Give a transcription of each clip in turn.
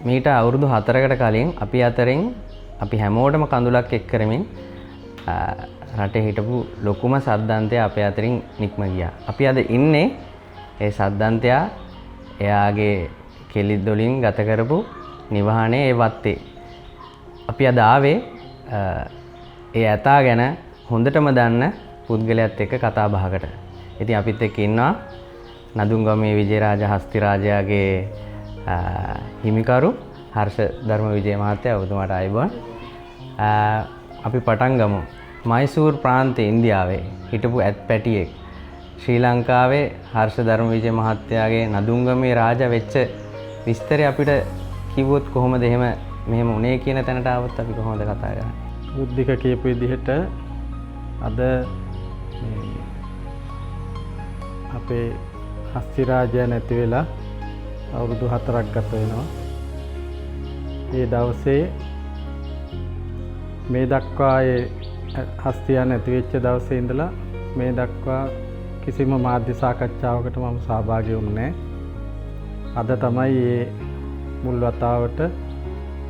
මීට අවුරුදු 4කට කලින් අපි අතරින් අපි හැමෝටම කඳුලක් එක් කරමින් රටේ හිටපු ලොකුම සද්දන්තයා අපේ අතරින් නික්ම ගියා. අපි අද ඉන්නේ ඒ සද්දන්තයා එයාගේ කෙලිත් දොලින් ගත කරපු නිවහනේ ඒ වත්තේ. අපි අද ආවේ ඒ ඇතා ගැන හොඳටම දන්න පුද්ගලයාත් එක්ක කතා බහකට. ඉතින් අපිත් එක්ක ඉන්නවා නදුංගමේ විජේරාජ හස්තිරාජයාගේ හිමිකරු හර්ෂ ධර්ම විජය මහත්තයා. ඔබතුමාට ආයුබෝවන්. අපි පටන් ගමු. මයිසූර් ප්‍රාන්තයේ ඉන්දියාවේ හිටපු ඇත්පැටියෙක් ශ්‍රී ලංකාවේ හර්ෂ ධර්ම විජය මහත්තයාගේ නදුංගමේ රාජා වෙච්ච විස්තරය අපිට කිව්වොත් කොහොමද එහෙම මෙහෙම උනේ කියන තැනට ආවොත් අපි කොහොමද කතා කරන්නේ? බුද්ධික කියපු විදිහට අද අපේ හස්තිරාජයා නැති වෙලා අවුරුදු 4ක් ගත වෙනවා. ඒ දවසේ මේ දක්වා ඒ හස්තියා නැති වෙච්ච දවසේ ඉඳලා මේ දක්වා කිසිම මාධ්‍ය සාකච්ඡාවකට මම සහභාගී වුණේ නැහැ. අද තමයි මේ මුල් වතාවට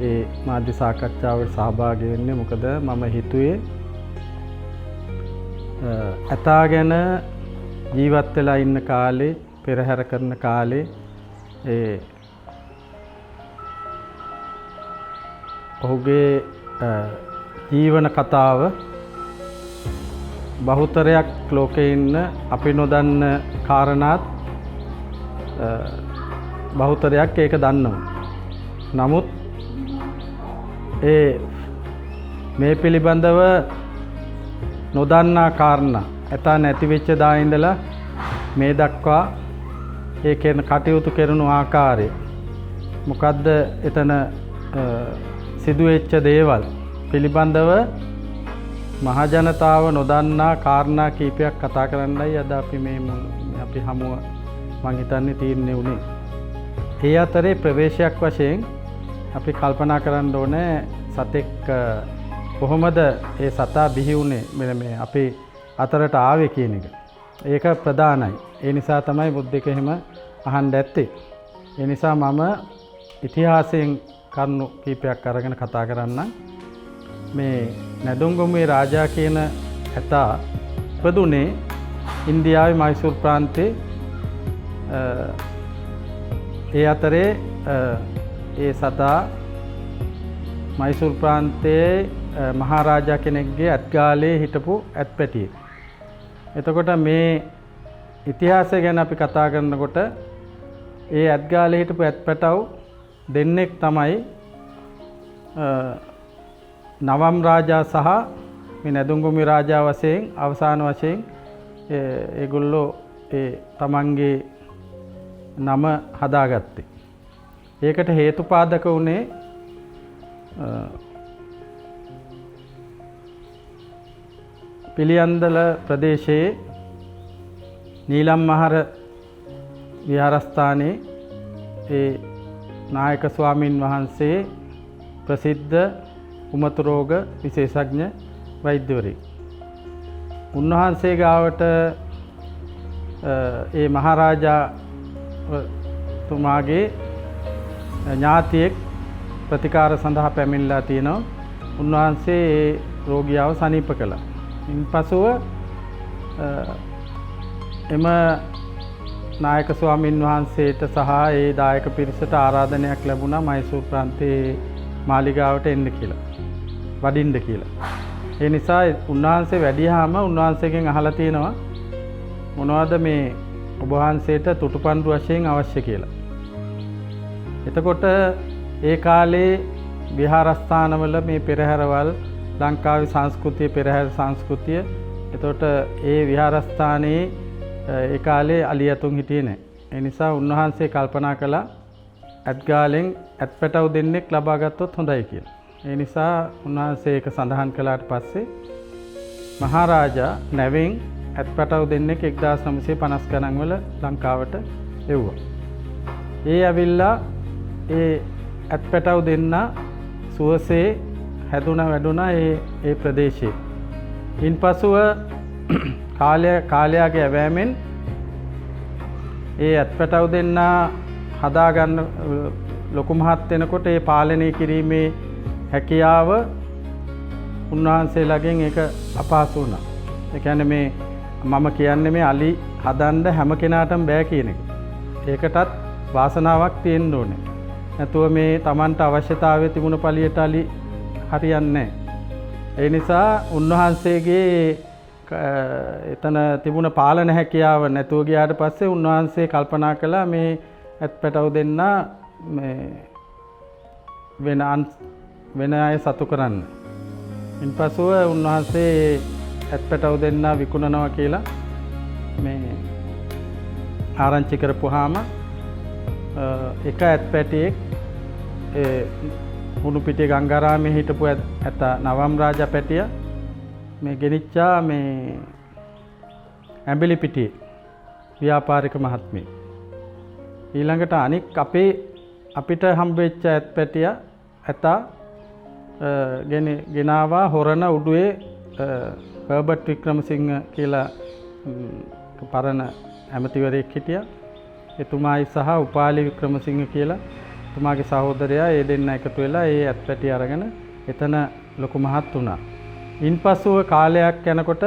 ඒ මාධ්‍ය සාකච්ඡාවට සහභාගී වෙන්නේ. මොකද මම හිතුවේ ඇතා ගැන ජීවත් වෙලා ඉන්න කාලේ, පෙරහැර කරන කාලේ ඒ ඔහුගේ ජීවන කතාව බහුතරයක් ලෝකේ ඉන්න අපි නොදන්න කාරණාත් බහුතරයක් ඒක දන්නවා. නමුත් මේ පිළිබඳව නොදන්නා කාරණා ඇතා නැති වෙච්ච දා ඉඳලා මේ දක්වා ඒ කියන කටයුතු කරන ආකාරය මොකද්ද, එතන සිදුවෙච්ච දේවල් පිළිබඳව මහජනතාව නොදන්නා කාරණා කීපයක් කතා කරන්නයි අද අපි අපි හමුව මං හිතන්නේ තීරණය වුණේ. ඒ අතරේ ප්‍රවේශයක් වශයෙන් අපි කල්පනා කරන්න ඕනේ සතෙක් කොහොමද ඒ සතා බිහි වුණේ, මේ අපි අතරට ආවේ කියන එක. ඒක ප්‍රධානයි. ඒ නිසා තමයි බුද්ධික එහෙම අහන්න ඇත්තේ. ඒ නිසා මම ඉතිහාසයෙන් කරුණු කීපයක් අරගෙන කතා කරන්නම්. මේ නැදුංගමේ රාජා කියන ඇතා ඉපදුනේ ඉන්දියාවේ මයිසූර් ප්‍රාන්තයේ. ඒ අතරේ ඒ සතා මයිසූර් ප්‍රාන්තයේ මහරජා කෙනෙක්ගේ ඇත්ගාලේ හිටපු ඇත්පැටියෙක්. එතකොට මේ ඉතිහාසය ගැන අපි කතා කරනකොට ඒ ඇත්ගාලේ හිටපු ඇත්පැටව් දෙන්නෙක් තමයි නවම් රාජා සහ මේ නැදුංගමේ රාජා වශයෙන් අවසාන වශයෙන් ඒගොල්ලෝ තමන්ගේ නම හදාගත්තේ. ඒකට හේතුපාදක වුණේ පිළියන්දල ප්‍රදේශයේ නීලම් මහර විහාරස්ථානයේ ඒ නායක ස්වාමින් වහන්සේ ප්‍රසිද්ධ උමතු රෝග විශේෂඥ වෛද්‍යවරයෙක්. උන්වහන්සේ ගාවට ඒ මහරජා තුමාගේ ඥාතියෙක් ප්‍රතිකාර සඳහා පැමිණලා තියෙනවා. උන්වහන්සේ ඒ රෝගියාව සනීප කළා. ඉන්පසුව එම නායක ස්වාමින් වහන්සේට සහ ඒ දායක පිරිසට ආරාධනයක් ලැබුණා මයිසූර් ප්‍රාන්තයේ මාලිගාවට එන්න කියලා, වඩින්න කියලා. ඒ නිසා උන්වහන්සේ වැඩියාම උන්වහන්සේගෙන් අහලා තියෙනවා මොනවද මේ ඔබ වහන්සේට තුටුපන්දු වශයෙන් අවශ්‍ය කියලා. එතකොට ඒ කාලේ විහාරස්ථානවල මේ පෙරහැරවල් ලංකාවේ සංස්කෘතිය, පෙරහැර සංස්කෘතිය, එතකොට ඒ විහාරස්ථානයේ ඒ කාලේ අලියතුන් හිටියේ නැහැ. ඒ නිසා උන්වහන්සේ කල්පනා කළා ඇත්ගාලෙන් ඇත්පැටව් දෙන්නෙක් ලබා ගත්තොත් හොඳයි කියලා. ඒ නිසා උන්වහන්සේ ඒක සඳහන් කළාට පස්සේ මහරජා නැවෙන් ඇත්පැටව් දෙන්නෙක් 1950 ගණන් වල ලංකාවට එව්වා. ඒ ඇවිල්ලා ඒ ඇත්පැටව් දෙන්න සුවසේ හැදුනා වැඩුණා ඒ ප්‍රදේශයේ. ඉන්පසුව කාලයාගේ ඇවෑමෙන් ඒ ඇත්පැටව් දෙන්න හදාගන්න ලොකු මහත් වෙනකොට ඒ පාලනය කිරීමේ හැකියාව උන්වහන්සේලාගෙන් ඒක අපහසු වුණා. ඒ කියන්නේ මේ මම කියන්නේ මේ අලි හදන්න හැම කෙනාටම බෑ කියන එක. ඒකටත් වාසනාවක් තියෙන්න ඕනේ. නැතුව මේ Tamanට අවශ්‍යතාවය තිබුණ පළියට අලි හරියන්නේ නැහැ. ඒ නිසා උන්වහන්සේගේ එතන තිබුණ පාලන හැකියාව නැතුව ගියාට පස්සේ උන්වහන්සේ කල්පනා කළා මේ ඇත්පැටව දෙන්න මේ වෙන අය සතු කරන්න. ඉන්පසුව උන්වහන්සේ ඇත්පැටව දෙන්න විකුණනවා කියලා මේ ආරංචි කරපුවාම එක ඇත්පැටියෙක් හුණුපිටිය ගංගාරාමේ හිටපු ඇත නවම් රාජා පැටිය මේ ගෙනිච්චා මේ ඇඹිලිපිටියේ ව්‍යාපාරික මහත්මිය. ඊළඟට අනික් අපිට හම්බෙච්ච ඇත්පැටිය ඇතා ගෙනාවා හොරණ උඩුවේ හර්බර්ට් වික්‍රමසිංහ කියලා පරණ ඇමතිවරයෙක් හිටියා. එතුමායි සහ උපාලි වික්‍රමසිංහ කියලා එතුමාගේ සහෝදරයා ඒ දෙන්න එකතු වෙලා ඒ ඇත්පැටි අරගෙන එතන ලොකු මහත් වුණා. ඉන්පසුව කාලයක් යනකොට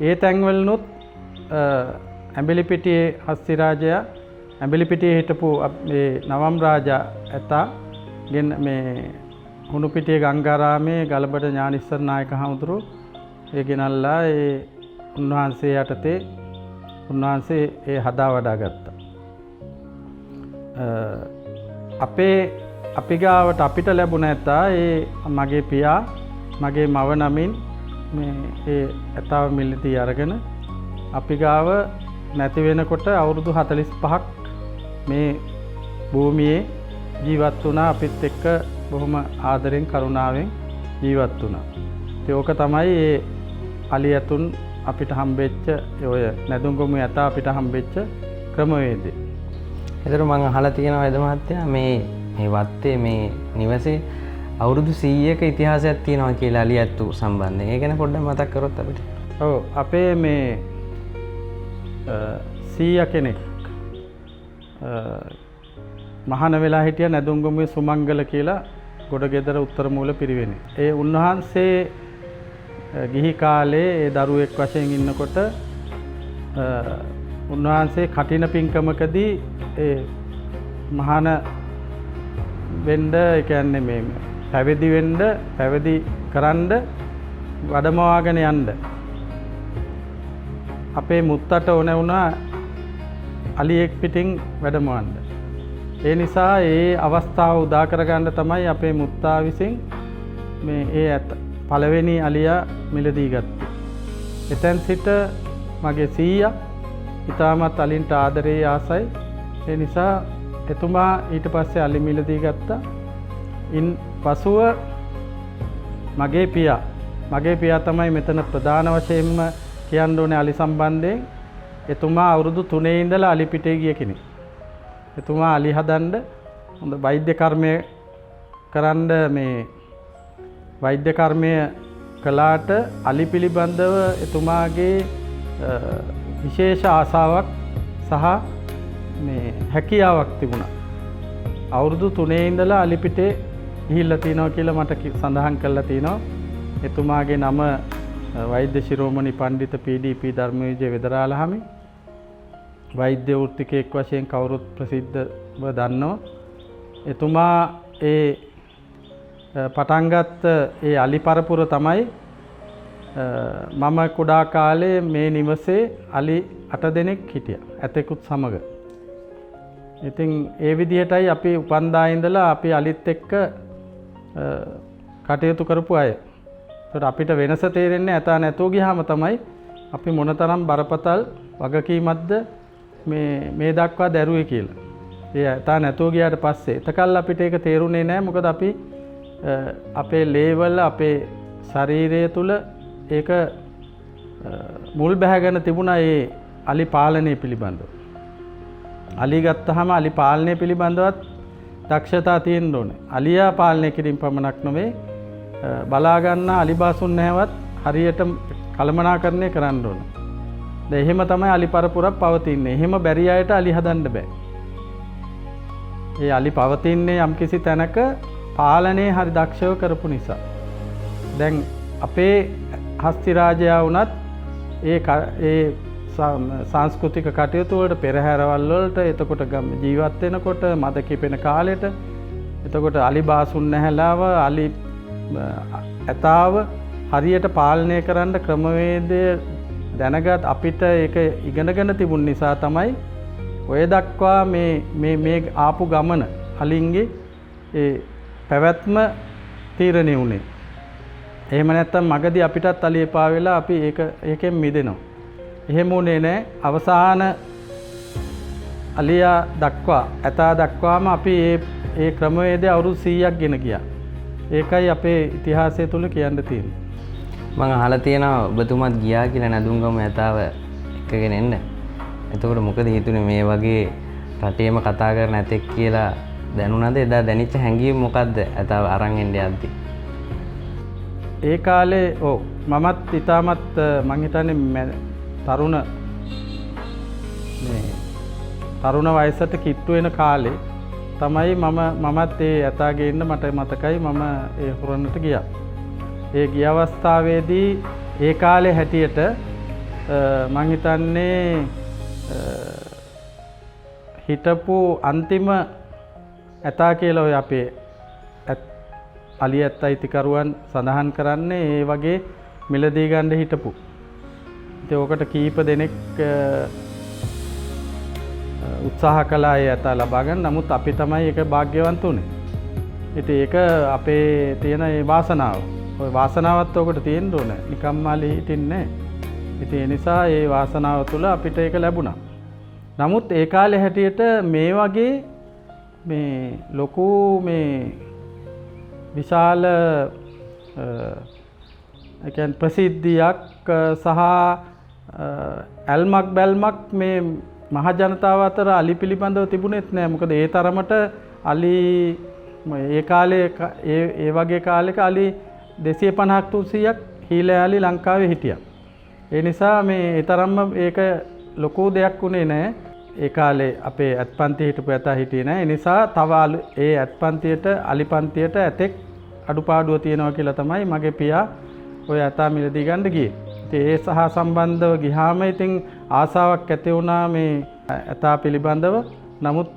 ඒ තැන්වලුත් ඇඹිලිපිටියේ හස්ති රාජයා ඇඹිලිපිටියේ හිටපු මේ නවම් රාජා ඇතා මේ හුණුපිටියේ ගංගාරාමේ ගලබඩ ඥානිස්සර නායක හමුදුරු ඒ ගෙනල්ලා ඒ උන්වහන්සේ යටතේ උන්වහන්සේ ඒ හදා වඩා ගත්තා. අපි ගාවට අපිට ලැබුණ ඇතා ඒ මගේ පියා මගේ මව නමින් මේ ඒ ඇතාව මිලදී අරගෙන අපි ගාව නැති වෙනකොට අවුරුදු 45ක් මේ භූමියේ ජීවත් වුණා. අපිත් එක්ක බොහොම ආදරෙන් කරුණාවෙන් ජීවත් වුණා. ඒක තමයි ඒ අලි ඇතුන් අපිට හම්බෙච්ච ඔය නැදුම්ගොමු ඇතා අපිට හම්බෙච්ච ක්‍රමවේදය. එතකොට මම අහලා තියෙනවා වේද මහත්තයා මේ වත්තේ මේ නිවසේ අවුරුදු 100ක ඉතිහාසයක් තියෙනවා කියලා අලි ඇතු සම්බන්ධයෙන්. ඒ ගැන පොඩ්ඩක් මතක් කරොත් අපිට. ඔව් අපේ මේ සීයා කෙනෙක් මහාන වෙලා හිටිය නැදුම්ගොමුවේ සුමංගල කියලා ගොඩගෙදර උත්තර මූල පිරිවෙනේ. ඒ උන්වහන්සේ ගිහි කාලේ ඒ දරුවෙක් වශයෙන් ඉන්නකොට උන්වහන්සේ කටින පින්කමකදී ඒ මහාන වෙන්න ඒ කියන්නේ මේ පැවිදි වෙන්න පැවිදි කරන්න වැඩමවාගෙන යන්න අපේ මුත්තට ඕන වුණා අලියෙක් පිටින් වැඩමවන්න. ඒ නිසා ඒ අවස්ථාව උදා කරගන්න තමයි අපේ මුත්තා විසින් මේ ඒ පළවෙනි අලියා මිලදී ගත්තේ. එතෙන් සිට මගේ සීයා ඉතාමත් අලින්ට ආදරේ ආසයි. ඒ නිසා එතුමා ඊට පස්සේ අලි මිලදී ගත්තා. ඉන් පසුව මගේ පියා තමයි මෙතන ප්‍රධාන වශයෙන්ම කියන්න ඕනේ අලි සම්බන්ධයෙන්. එතුමා අවුරුදු 3 ඉඳලා අලි පිටේ ගිය කෙනෙක්. එතුමා අලි හදන්න හොඳ වෛද්‍ය කර්මය කරන්න මේ වෛද්‍ය කර්මය කළාට අලි පිළිබඳව එතුමාගේ විශේෂ ආසාවක් සහ මේ හැකියාවක් තිබුණා. අවුරුදු 3 ඉඳලා අලි පිටේ ගිහිල්ලා තිනවා කියලා මට සඳහන් කරලා තිනවා. එතුමාගේ නම වෛද්‍ය ශිරෝමණි පණ්ඩිත පීඩීපී ධර්මවිජය වෙදරාළහමි. වෛද්‍ය වෘත්තිකයෙක් වශයෙන් කවුරුත් ප්‍රසිද්ධව දන්නවා. එතුමා ඒ පටන්ගත් ඒ අලි පරපුර තමයි මම කුඩා කාලේ මේ නිවසේ අලි 8 දෙනෙක් හිටියා ඇතෙකුත් සමග. ඉතින් ඒ විදිහටයි අපි උපන්දා ඉඳලා අපි අලිත් එක්ක කටයුතු කරපු අය. ඒකට අපිට වෙනස තේරෙන්නේ ඇතා නැතෝ ගියාම තමයි අපි මොනතරම් බරපතල වගකීමක්ද මේ දක්වා දැරුවේ කියලා. ඒ ඇතා නැතෝ ගියාට පස්සේ එතකල් අපිට ඒක තේරුනේ නැහැ. මොකද අපි අපේ ලේවල අපේ ශරීරය තුල ඒක මුල් බැහැගෙන තිබුණා ඒ අලි පාලනය පිළිබඳව. අලි ගත්තාම අලි පාලනය පිළිබඳවත් දක්ෂතා තියෙන්න ඕනේ. අලියා පාලනය කිරීම පමණක් නෙවෙයි බලා ගන්න අලිබාසුන් නැවත් හරියට කළමනාකරණය කරන්න ඕනේ. දැන් එහෙම තමයි අලි පරපුරක් පවතින්නේ. එහෙම බැරි අයට අලි හදන්න බෑ. ඒ අලි පවතින්නේ යම්කිසි තැනක පාලනය හරි දක්ෂව කරපු නිසා. දැන් අපේ හස්තිරාජයා වුණත් ඒ සංස්කෘතික කටයුතු වලට පෙරහැරවල් වලට එතකොට ජීවත් වෙනකොට මද කිපෙන කාලෙට එතකොට අලි බාසුන් නැහැලාව අලි ඇතාව හරියට පාලනය කරන්න ක්‍රමවේදය දැනගත් අපිට ඒක ඉගෙනගෙන තිබුණ නිසා තමයි ඔය දක්වා මේ ආපු ගමන අලින්ගේ ඒ පැවැත්ම තීරණය වුණේ. එහෙම නැත්තම් මගදී අපිටත් අලි එපා වෙලා අපි ඒකෙන් මිදෙනවා. එහෙම වුණේ නැහැ. අවසාන අලියා දක්වා ඇතා දක්වාම අපි ඒ ක්‍රමවේදය අවුරුදු 100ක් ගෙන ගියා. ඒකයි අපේ ඉතිහාසය තුල කියන්න තියෙන්නේ. මම අහලා තියෙනවා ඔබතුමාත් ගියා කියලා නදුංගම ඇතාව එක්කගෙන එන්න. එතකොට මොකද හිතුනේ මේ වගේ රටේම කතා කරන ඇතෙක් කියලා දැනුණාද? එදා දැනෙච්ච හැඟීම මොකද්ද ඇතාව අරන් එන්න යද්දි? ඒ කාලේ මමත් ඉතාමත් මං හිතන්නේ තරුණ වයසට කිට්ටු වෙන කාලේ තමයි මමත් ඒ ඇතාගේ ඉන්න මට මතකයි මම ඒ හොරන්නට ගියා. ඒ ගිය අවස්ථාවේදී ඒ කාලේ හැටියට මං හිතන්නේ හිටපු අන්තිම ඇතා කියලා ඔය අපේ අලි ඇත්ත අයිතිකරුවන් සඳහන් කරන්නේ ඒ වගේ මිලදී ගන්න හිටපු. ඉතින් ඕකට කීප දෙනෙක් උත්සාහ කළා ඒ ඇතා ලබා ගන්න. නමුත් අපි තමයි ඒක වාග්යවන්ත උනේ. ඉතින් ඒක අපේ තියෙන ඒ වාසනාව. ඔය වාසනාවත් ඔකට තියෙන්න ඕනේ. නිකම්ම අලි හිටින්නේ නැහැ. ඉතින් ඒ නිසා ඒ වාසනාව තුළ අපිට ඒක ලැබුණා. නමුත් ඒ කාලේ හැටියට මේ වගේ මේ ලොකු මේ විශාල ප්‍රසිද්ධියක් සහ ඇල්මක් බැල්මක් මේ මහ ජනතාව අතර අලි පිළිබඳව තිබුණෙත් නෑ. මොකද ඒ තරමට අලි ඒ කාලේ ඒ වගේ කාලෙක අලි 250ක් 300ක් හීලෑ අලි ලංකාවේ හිටියා. ඒ නිසා මේ ඒ තරම්ම ඒක ලොකු දෙයක් උනේ නෑ. ඒ කාලේ අපේ ඇත්පන්ති හිටපු ඇතා හිටියේ නෑ. ඒ නිසා තව ඒ ඇත්පන්තියට අලි පන්තියට ඇතෙක් අඩුපාඩුව තියෙනවා කියලා තමයි මගේ පියා ඔය ඇතා මිලදී ගන්න ගියේ. ඉතින් ඒ සහ සම්බන්ධව ගියාම ඉතින් ආසාවක් ඇති වුණා මේ ඇතා පිළිබඳව. නමුත්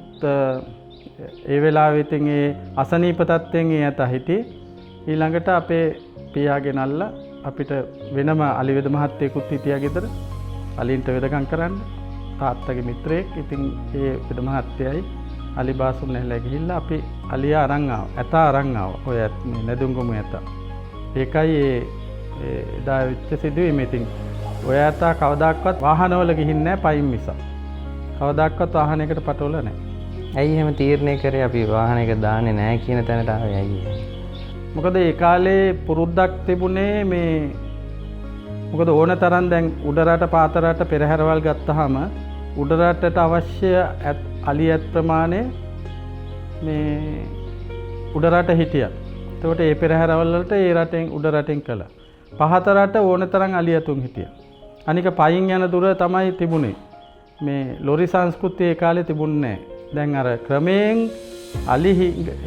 ඒ වෙලාවේ ඉතින් ඒ අසනීප තත්ත්වයෙන් ඒ ඇතා හිටියේ. ඊළඟට අපේ පියා ගෙනල්ලා අපිට වෙනම අලිවෙද මහත්තයෙකුත් හිටියා ගෙදර අලින්ට වෙදකම් කරන්න. තාත්තගේ මිත්‍රයෙක්. ඉතින් ඒ වෙද මහත්තයයි අලි බාසුන් නැහැලා ගිහිල්ලා අපි අලියා අරන් ආවා. ඇතා අරන් ආවා. ඔය මේ නැදුංගම ඇතා. ඒකයි එදා වෙච්ච සිදුවීම. ඉතින් ඔය ඇතා කවදාක්වත් වාහනවල ගිහින් නැහැ පයින් මිස. කවදාක්වත් වාහනයකට පටවල නැහැ. ඇයි එහෙම තීරණය කරේ අපි වාහනයක දාන්නේ නැහැ කියන තැනට ආවේ ඇයි? මොකද ඒ කාලේ පුරුද්දක් තිබුණේ මේ මොකද ඕන තරම් දැන් උඩරට පාතරට පෙරහැරවල් ගත්තාම උඩරටට අවශ්‍ය අලි ඇත් ප්‍රමාණය මේ උඩරට හිටියා. එතකොට ඒ පෙරහැරවල් වලට ඒ රටෙන් උඩරටෙන් කළා. පහතරට ඕන තරම් අලි ඇතුන් හිටියා. අනික පයින් යන දුර තමයි තිබුණේ. මේ ලොරි සංස්කෘතිය ඒ කාලේ තිබුණේ නැහැ. දැන් අර ක්‍රමයෙන් අලි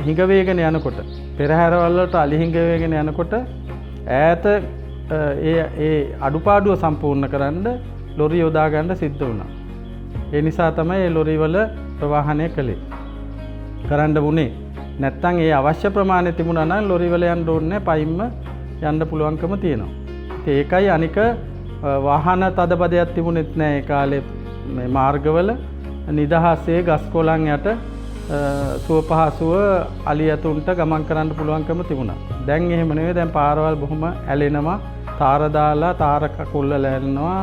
හිඟ වේගෙන යනකොට පෙරහැරවල් වලට අලි හිඟ වේගෙන යනකොට ඈත ඒ අඩුපාඩුව සම්පූර්ණ කරන්න ලොරි යොදා ගන්න සිද්ධ වුණා. ඒ නිසා තමයි ඒ ලොරි වල ප්‍රවාහනය කළේ. කරන්න වුණේ. නැත්තම් ඒ අවශ්‍ය ප්‍රමාණය තිබුණා නම් ලොරි වල යන්න ඕනේ පයින්ම යන්න පුළුවන්කම තියෙනවා. ඉතින් ඒකයි අනික වාහන තදබදයක් තිබුණෙත් නැහැ ඒ කාලේ මේ මාර්ගවල නිදහසේ ගස් කොළන් යට සුව පහසුව අලි ඇතුන්ට ගමන් කරන්න පුළුවන්කම තිබුණා. දැන් එහෙම නෙවෙයි. දැන් පාරවල් බොහොම ඇලෙනවා. තාර දාලා තාර කකුල්ලලා ඇලෙනවා.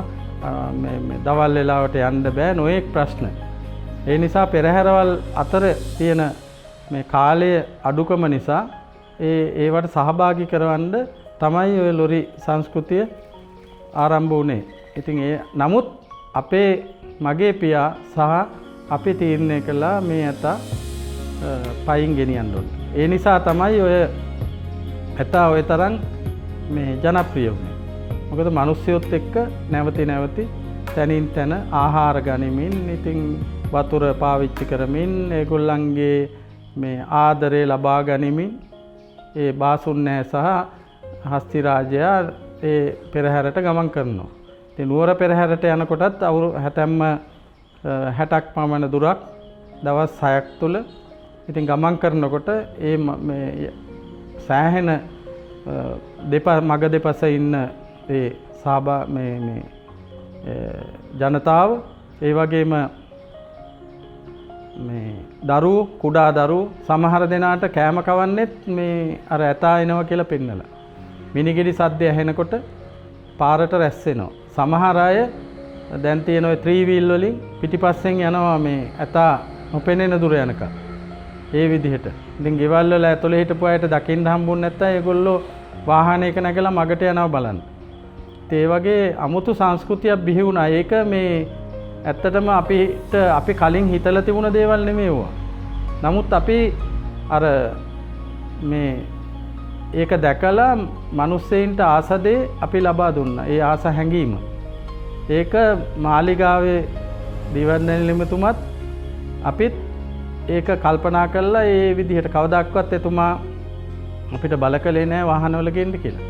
මේ දවල් වෙලාවට යන්න බෑ. නොඑක් ප්‍රශ්න. ඒ නිසා පෙරහැරවල් අතර තියෙන මේ කාලය අඩුකම නිසා ඒවට සහභාගී කරවන්න තමයි ඔය ලොරි සංස්කෘතිය ආරම්භ වුණේ. ඉතින් නමුත් මගේ පියා සහ අපි තීරණය කළා මේ ඇතා පයින් ගෙනියන්න ඕනේ. ඒ නිසා තමයි ඔය ඇතා ඔය තරම් මේ ජනප්‍රිය වුණේ. මොකද මිනිස්සුත් එක්ක නැවති තැනින් තැන ආහාර ගනිමින් ඉතින් වතුර පාවිච්චි කරමින් ඒගොල්ලන්ගේ මේ ආදරේ ලබා ගනිමින් ඒ බාසුන්නෑ සහ හස්ති රාජයා ඒ පෙරහැරට ගමන් කරනවා. ඉතින් නුවර පෙරහැරට යනකොටත් හැතැම්ම 60ක් පමණ දුරක් දවස් 6ක් තුල ඉතින් ගමන් කරනකොට ඒ මේ සෑහෙන මග දෙපස ඉන්න ඒ මේ ජනතාව ඒ වගේම මේ දරුවෝ කුඩා දරුවෝ සමහර දෙනාට කෑම කවන්නෙත් මේ අර ඇතා එනවා කියලා පෙන්නලා. මිනිගිරි සද්දය ඇහෙනකොට පාරට රැස් වෙනවා. සමහර අය දැන් තියෙන ඔය 3 wheel වලින් පිටිපස්සෙන් යනවා මේ ඇතා නොපෙනෙන දුර යනකම්. ඒ විදිහට. ඉතින් ගෙවල් වල ඇතුලේ හිටපු අයට දකින්න හම්බුනේ නැත්නම් ඒගොල්ලෝ වාහනයක නැගලා මගට යනවා බලන්න. ඒ වගේ අමුතු සංස්කෘතියක් බිහි වුණා. ඒක මේ ඇත්තටම අපි කලින් හිතලා තිබුණ දේවල් නෙමෙයි ඒවා. නමුත් අපි අර මේ ඒක දැකලා මිනිස්සෙයින්ට ආසදේ අපි ලබා දුන්නා. ඒ ආස හැඟීම. ඒක මාලිගාවේ දිවන්නැලිමතුමත් අපිත් ඒක කල්පනා කළා ඒ විදිහට කවදාක්වත් එතුමා අපිට බල කළේ නැහැ වාහනවල ගෙන්න කියලා.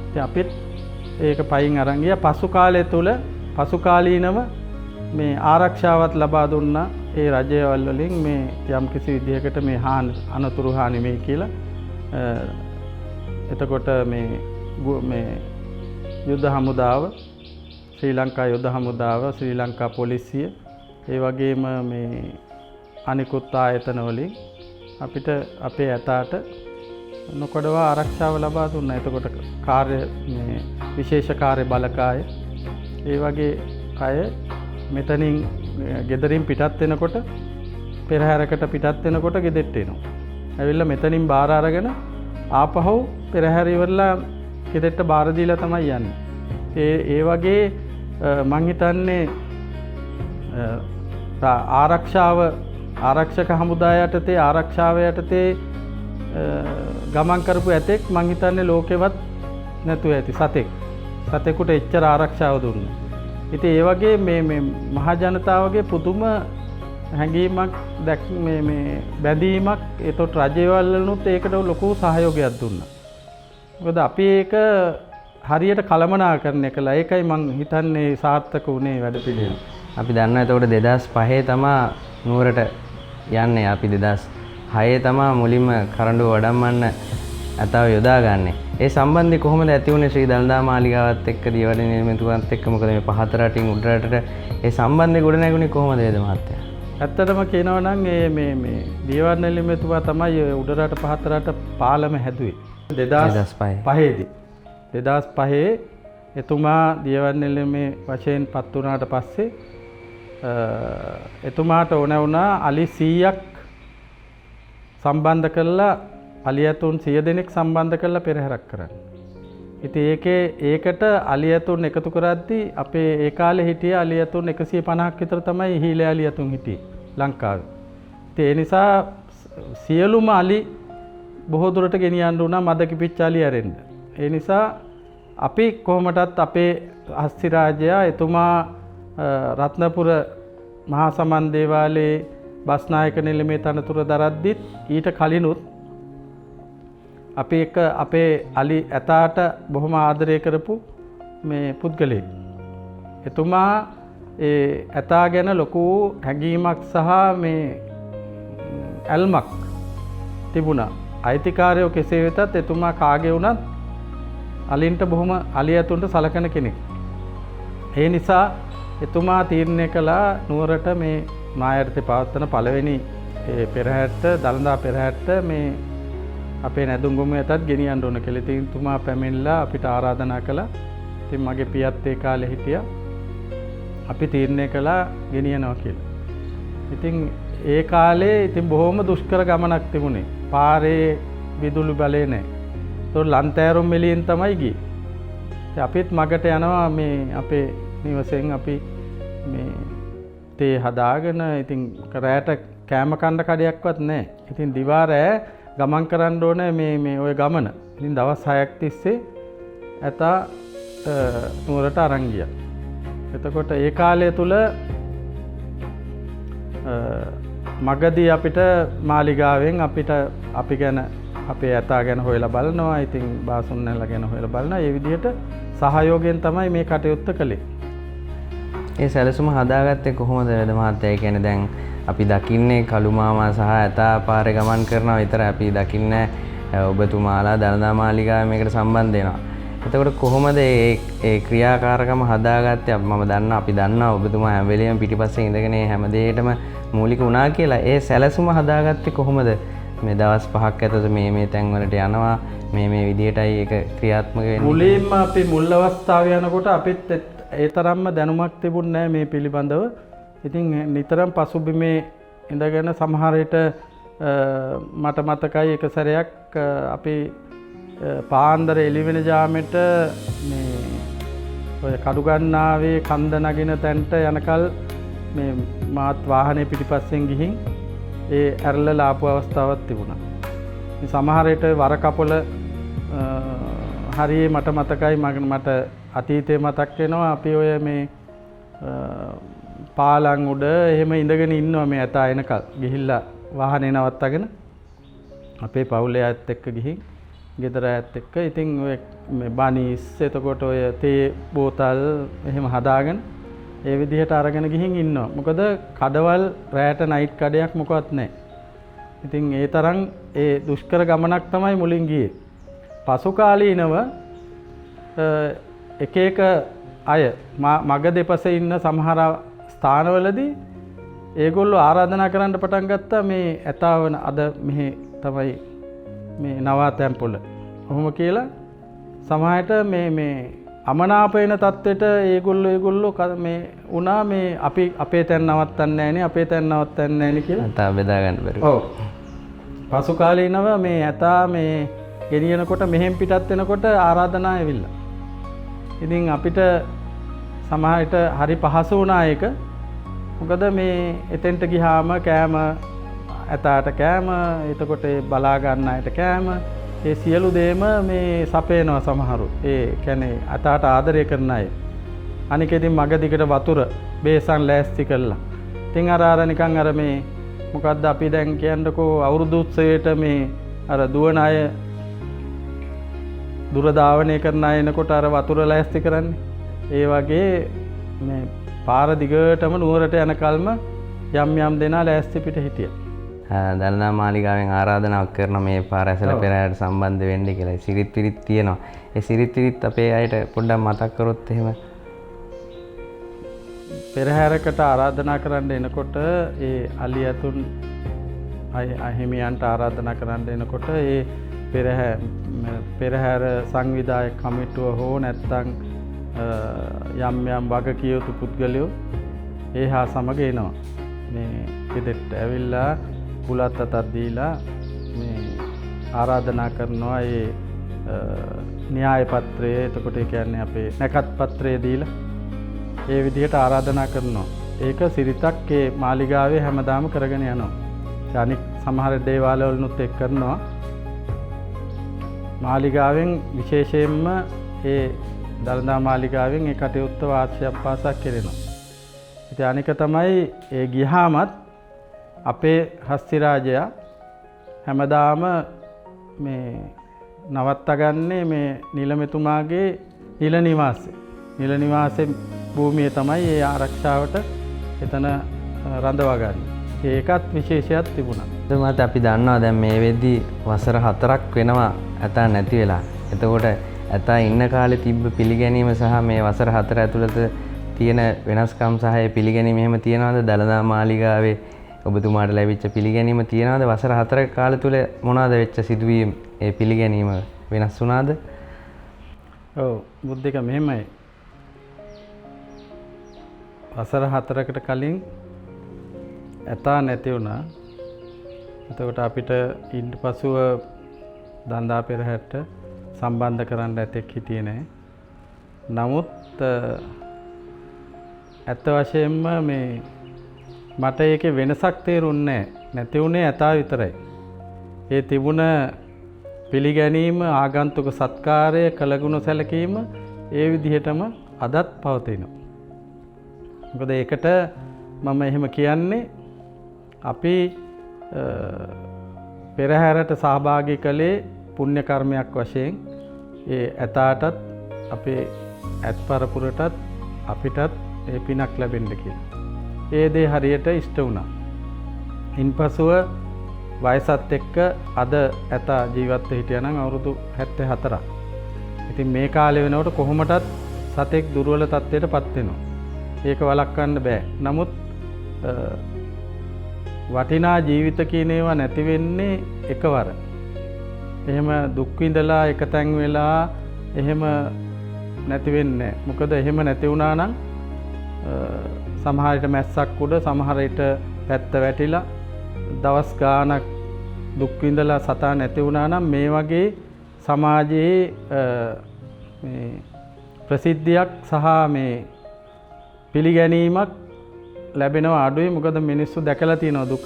ඉතින් අපිත් ඒක පයින් අරන් ගියා. පසු කාලය තුල පසු කාලීනව මේ ආරක්ෂාවත් ලබා දුන්නා ඒ රජයවල් වලින් මේ යම් කිසි විදිහකට මේ අනතුරු හානි මේ කියලා. එතකොට මේ යුද්ධ හමුදාව ශ්‍රී ලංකා යුද්ධ හමුදාව ශ්‍රී ලංකා පොලිසිය ඒ වගේම මේ අනිකුත් ආයතන වලින් අපිට අපේ ඇතාට නොකඩවා ආරක්ෂාව ලබා දුන්නා. එතකොට මේ විශේෂ කාර්ය බලකාය ඒ වගේ අය මෙතනින් ගෙදරින් පිටත් වෙනකොට පෙරහැරකට පිටත් වෙනකොට ගෙදෙට්ට එනවා. ඇවිල්ලා මෙතනින් බාර අරගෙන ආපහු පෙරහැර ඉවරලා ගෙදෙට්ට බාර දීලා තමයි යන්නේ. ඒ වගේ මං හිතන්නේ ආරක්ෂක හමුදාය යටතේ ආරක්ෂාව යටතේ ගමන් කරපු ඇතෙක් මං හිතන්නේ ලෝකෙවත් නැතුව ඇති සතෙකුට එච්චර ආරක්ෂාව දුන්නා. ඉතින් ඒ වගේ මේ මහ ජනතාවගේ පුදුම හැඟීමක් මේ බැඳීමක් ඒතොට රජවල්ලනුත් ඒකට ලොකු සහයෝගයක් දුන්නා. මොකද අපි ඒක හරියට කළමනාකරණය කළා. ඒකයි මං හිතන්නේ සාර්ථක වුණේ වැඩපිළිවෙල. අපි දන්නවා එතකොට 2005 තමයි නුවරට යන්නේ. අපි 2006 තමයි මුලින්ම කරඬුව වඩම්මන්න ඇතාව යොදා ගන්නේ. ඒ සම්බන්ධය කොහොමද ඇති වුණේ ශ්‍රී දළදා මාලිගාවත් එක්ක දියවඩන නිර්මිතුවත් එක්ක? මොකද මේ පහත රටින් උඩ රටට ඒ සම්බන්ධය ගොඩ නැගුණේ කොහොමද වේද මහත්තයා? ඇත්තටම කියනවා නම් මේ දියවඩන නිර්මිතුවා තමයි උඩ රට පහත රට පාලම හැදුවේ 2005 දී. 2005 එතුමා දියවඩන නිර්මේ වශයෙන් පත් වුණාට පස්සේ එතුමාට ඕන වුණා අලි 100ක් සම්බන්ධ කරලා අලියතුන් 100 දෙනෙක් සම්බන්ධ කරලා පෙරහැරක් කරන්න. ඉතින් ඒකට අලියතුන් එකතු කරද්දී අපේ ඒ කාලේ හිටිය අලියතුන් 150ක් විතර තමයි හීලේ අලියතුන් හිටියේ ලංකාවේ. ඉතින් ඒ නිසා සියලුම අලි බොහෝ දුරට ගෙනියන්න උනා මද කිපිච්ච අලි ඇරෙන්න. ඒ නිසා අපි කොහොමදත් අපේ හස්ති රාජයා එතුමා රත්නපුර මහා සමන් දේවාලයේ බස්නායක නිලමේ තනතුර දරද්දිත් ඊට කලිනුත් අපි එක අපේ අලි ඇතාට බොහොම ආදරය කරපු මේ පුද්ගලයෙක්. එතුමා ඒ ඇතා ගැන ලොකු හැඟීමක් සහ මේ ඇල්මක් තිබුණා. අයිතිකාරයෝ කෙසේ වෙතත් එතුමා කාගේ වුණත් අලින්ට බොහොම අලි ඇතුන්ට සලකන කෙනෙක්. ඒ නිසා එතුමා තීරණය කළා නුවරට මේ නායර්තේ පවත්වන පළවෙනි පෙරහැරට දළදා පෙරහැරට මේ අපේ නැදුම්ගොම යටත් ගෙනියන්න ඕන කියලා. ඉතින් තුමා පැමිණලා අපිට ආරාධනා කළා. ඉතින් මගේ පියත් ඒ කාලේ හිටියා. අපි තීරණය කළා ගෙනියනවා කියලා. ඉතින් ඒ කාලේ ඉතින් බොහොම දුෂ්කර ගමනක් තිබුණේ. පාරේ විදුලි බලේ නැහැ. ඒතකොට ලන්තෑරුම් මෙලියෙන් තමයි ගියේ. ඉතින් අපිත් මගට යනවා මේ අපේ නිවසෙන් අපි මේ තේ හදාගෙන ඉතින් රැයට කෑම කන්න කඩයක්වත් නැහැ. ඉතින් දිවා රෑ ගමන් කරන්න ඕනේ මේ ඔය ගමන. ඉතින් දවස් 6ක් තිස්සේ ඇතා නුවරට අරන් ගියා. එතකොට ඒ කාලය තුල මගදී අපිට මාලිගාවෙන් අපිට අපි ගැන අපේ ඇතා ගැන හොයලා බලනවා. ඉතින් බාසුන්නැල්ලා ගැන හොයලා බලනවා. ඒ විදිහට සහයෝගයෙන් තමයි මේ කටයුත්ත කළේ. ඒ සැලසුම හදාගත්තේ කොහොමද වේද මහත්තයා? ඒ කියන්නේ දැන් අපි දකින්නේ කළු මාමා සහ ඇතා පාරේ ගමන් කරනවා විතරයි. අපි දකින්නේ ඔබතුමාලා දළදා මාලිගාවේ මේකට සම්බන්ධ වෙනවා. එතකොට කොහොමද ඒ ක්‍රියාකාරකම හදාගත්තේ? මම දන්නවා අපි දන්නවා ඔබතුමා හැම වෙලෙම පිටිපස්සේ ඉඳගෙන හැම දෙයකටම මූලික වුණා කියලා. ඒ සැලසුම හදාගත්තේ කොහොමද? මේ දවස් 5ක් ඇතුළත මේ තැන්වලට යනවා මේ විදිහටයි ඒක ක්‍රියාත්මක වෙන්නේ. මුලින්ම අපි මුල් අවස්ථාවේ යනකොට අපිත් ඒ තරම්ම දැනුමක් තිබුණේ නැහැ මේ පිළිබඳව. ඉතින් නිතරම පසුබිමේ ඉඳගෙන සමහර විට මට මතකයි එක සැරයක් අපි පාන්දර එළිවෙන ජාමෙට මේ ඔය කඩුගන්නාවේ කන්ද නගින තැනට යනකල් මේ මාත් වාහනේ පිටිපස්සෙන් ගිහින් ඒ ඇරලා ආපු අවස්ථාවක් තිබුණා. මේ සමහර විට වරකපොළ හරියේ මට මතකයි මට අතීතේ මතක් වෙනවා. අපි ඔය මේ පාලං උඩ එහෙම ඉඳගෙන ඉන්නවා මේ ඇතා එනකල් ගිහිල්ලා වාහනේ නවත්තගෙන අපේ පවුලේ අයත් එක්ක ගිහින් ගෙදර අයත් එක්ක ඉතින් ඔය මේ බනිස් එතකොට ඔය තේ බෝතල් එහෙම හදාගෙන ඒ විදිහට අරගෙන ගිහින් ඉන්නවා. මොකද කඩවල් රැට නයිට් කඩයක් මොකවත් නැහැ. ඉතින් ඒ තරම් ඒ දුෂ්කර ගමනක් තමයි මුලින් ගියේ. පසු කාලීනව එක එක අය මග දෙපසේ ඉන්න සමහර ස්ථානවලදී ඒගොල්ලෝ ආරාධනා කරන්න පටන් ගත්තා මේ ඇතාවන අද මෙහි තමයි මේ නවාතැන් පොළ. ඔහොම කියලා සමහරට මේ අමනාප වෙන තත්ත්වෙට ඒගොල්ලෝ මේ වුණා මේ අපි අපේ තැන් නවත්තන්නේ නැහනේ අපේ තැන් නවත්තන්නේ නැහනේ කියලා. ඇතා බෙදා ගන්න බැරුව. ඔව්. පසු කාලීනව මේ ඇතා මේ ගෙනියනකොට මෙහෙන් පිටත් වෙනකොට ආරාධනා ඇවිල්ලා. ඉතින් අපිට සමහරට හරි පහසු වුණා ඒක. මොකද මේ එතෙන්ට ගියාම කෑම ඇතාට කෑම එතකොට බලා ගන්න අයට කෑම ඒ සියලු දේම මේ සපේනවා සමහරු. ඒ කියන්නේ ඇතාට ආදරය කරන අය. අනික ඉතින් මග දිගට වතුර බේසන් ලෑස්ති කළා. ඉතින් අර නිකන් අර මේ මොකද්ද අපි දැන් කියන්නකෝ අවුරුදු උත්සවයට මේ අර දුවන අය දුර ධාවනය කරන අය එනකොට අර වතුර ලෑස්ති කරන්නේ. ඒ වගේ මේ පාර දිගටම නුවරට යනකල්ම යම් දෙනා ලෑස්ති පිට හිටියා. දළදා මාලිගාවෙන් ආරාධනාවක් කරන මේ පාරැසල පෙරහැරට සම්බන්ධ වෙන්න කියලා. සිරිත් විරිත් තියෙනවා. ඒ සිරිත් විරිත් අපේ අයට පොඩ්ඩක් මතක් කරොත් එහෙම. පෙරහැරකට ආරාධනා කරන්න එනකොට ඒ අලියතුන් අහිමියන්ට ආරාධනා කරන්න එනකොට ඒ පෙරහැර සංවිධායක කමිටුව හෝ නැත්නම් යම් වගකිය යුතු පුද්ගලයෝ ඒ හා සමග එනවා. මේ ගෙදරට ඇවිල්ලා බුලත් අතක් දීලා මේ ආරාධනා කරනවා ඒ න්‍යාය පත්‍රය එතකොට ඒ කියන්නේ අපේ නැකත් පත්‍රය දීලා ඒ විදිහට ආරාධනා කරනවා. ඒක සිරිතක් ඒ මාලිගාවේ හැමදාම කරගෙන යනවා. අනික් සමහර දේවාලවලුත් එක් කරනවා. මාලිගාවෙන් විශේෂයෙන්ම ඒ දළදා මාලිගාවෙන් ඒ කටයුත්ත වාර්ෂිකයක් පාසා කෙරෙනවා. ඉතින් අනික තමයි ඒ ගියාමත් අපේ හස්තිරාජයා හැමදාම මේ නවත්තගන්නේ මේ නිලමෙතුමාගේ නිල නිවාසේ. නිල නිවාසේ භූමිය තමයි ඒ ආරක්ෂාවට එතන රඳවගන්නේ. ඒකත් විශේෂයක් තිබුණා. එතකොට අපි දන්නවා දැන් මේ වෙද්දී වසර 4ක් වෙනවා ඇතා නැති වෙලා. එතකොට ඇතා ඉන්න කාලේ තිබ්බ පිළිගැනීම සහ මේ වසර 4 ඇතුළත තියෙන වෙනස්කම් සහ ඒ පිළිගැනීම එහෙම තියනවාද? දළදා මාලිගාවේ ඔබතුමාට ලැබිච්ච පිළිගැනීම තියනවාද? වසර 4ක කාලය තුල මොනවාද වෙච්ච සිදුවීම් ඒ පිළිගැනීම වෙනස් වුණාද? ඔව් බුද්ධික මෙහෙමයි. වසර 4කට කලින් ඇතා නැති වුණා. එතකොට අපිට ඊට පසුව දන්දා පෙරහැරට සම්බන්ධ කරන්න ඇතෙක් හිටියේ නැහැ. නමුත් ඇත්ත වශයෙන්ම මේ මට ඒකේ වෙනසක් තේරුන්නේ නැහැ. නැති වුණේ ඇතා විතරයි. ඒ තිබුණ පිළිගැනීම ආගන්තුක සත්කාරය කළගුණ සැලකීම ඒ විදිහටම අදත් පවතිනවා. මොකද ඒකට මම එහෙම කියන්නේ අපි පෙරහැරට සහභාගී කළේ පුණ්‍ය කර්මයක් වශයෙන් ඒ ඇතාටත් අපේ ඇත් පරපුරටත් අපිටත් ඒ පිනක් ලැබෙන්න කියලා. ඒ දේ හරියට ඉෂ්ට වුණා. ඉන්පසුව වයසත් එක්ක අද ඇතා ජීවත්ව හිටියා නම් අවුරුදු 74ක්. ඉතින් මේ කාලේ වෙනකොට කොහොමටත් සතෙක් දුර්වල තත්ත්වයටපත් වෙනවා. ඒක වළක්වන්න බෑ. නමුත් වටිනා ජීවිත කියන ඒවා නැති වෙන්නේ එකවර. එහෙම දුක් විඳලා එකතෙන් වෙලා එහෙම නැති වෙන්නේ නැහැ. මොකද එහෙම නැති වුණා නම් සමහර විට මැස්සක් උඩ සමහර විට පැත්ත වැටිලා දවස් ගාණක් දුක් විඳලා සතා නැති වුණා නම් මේ වගේ සමාජයේ මේ ප්‍රසිද්ධියක් සහ මේ පිළිගැනීමක් ලැබෙනවා අඩුයි. මොකද මිනිස්සු දැකලා තියෙනවා දුක.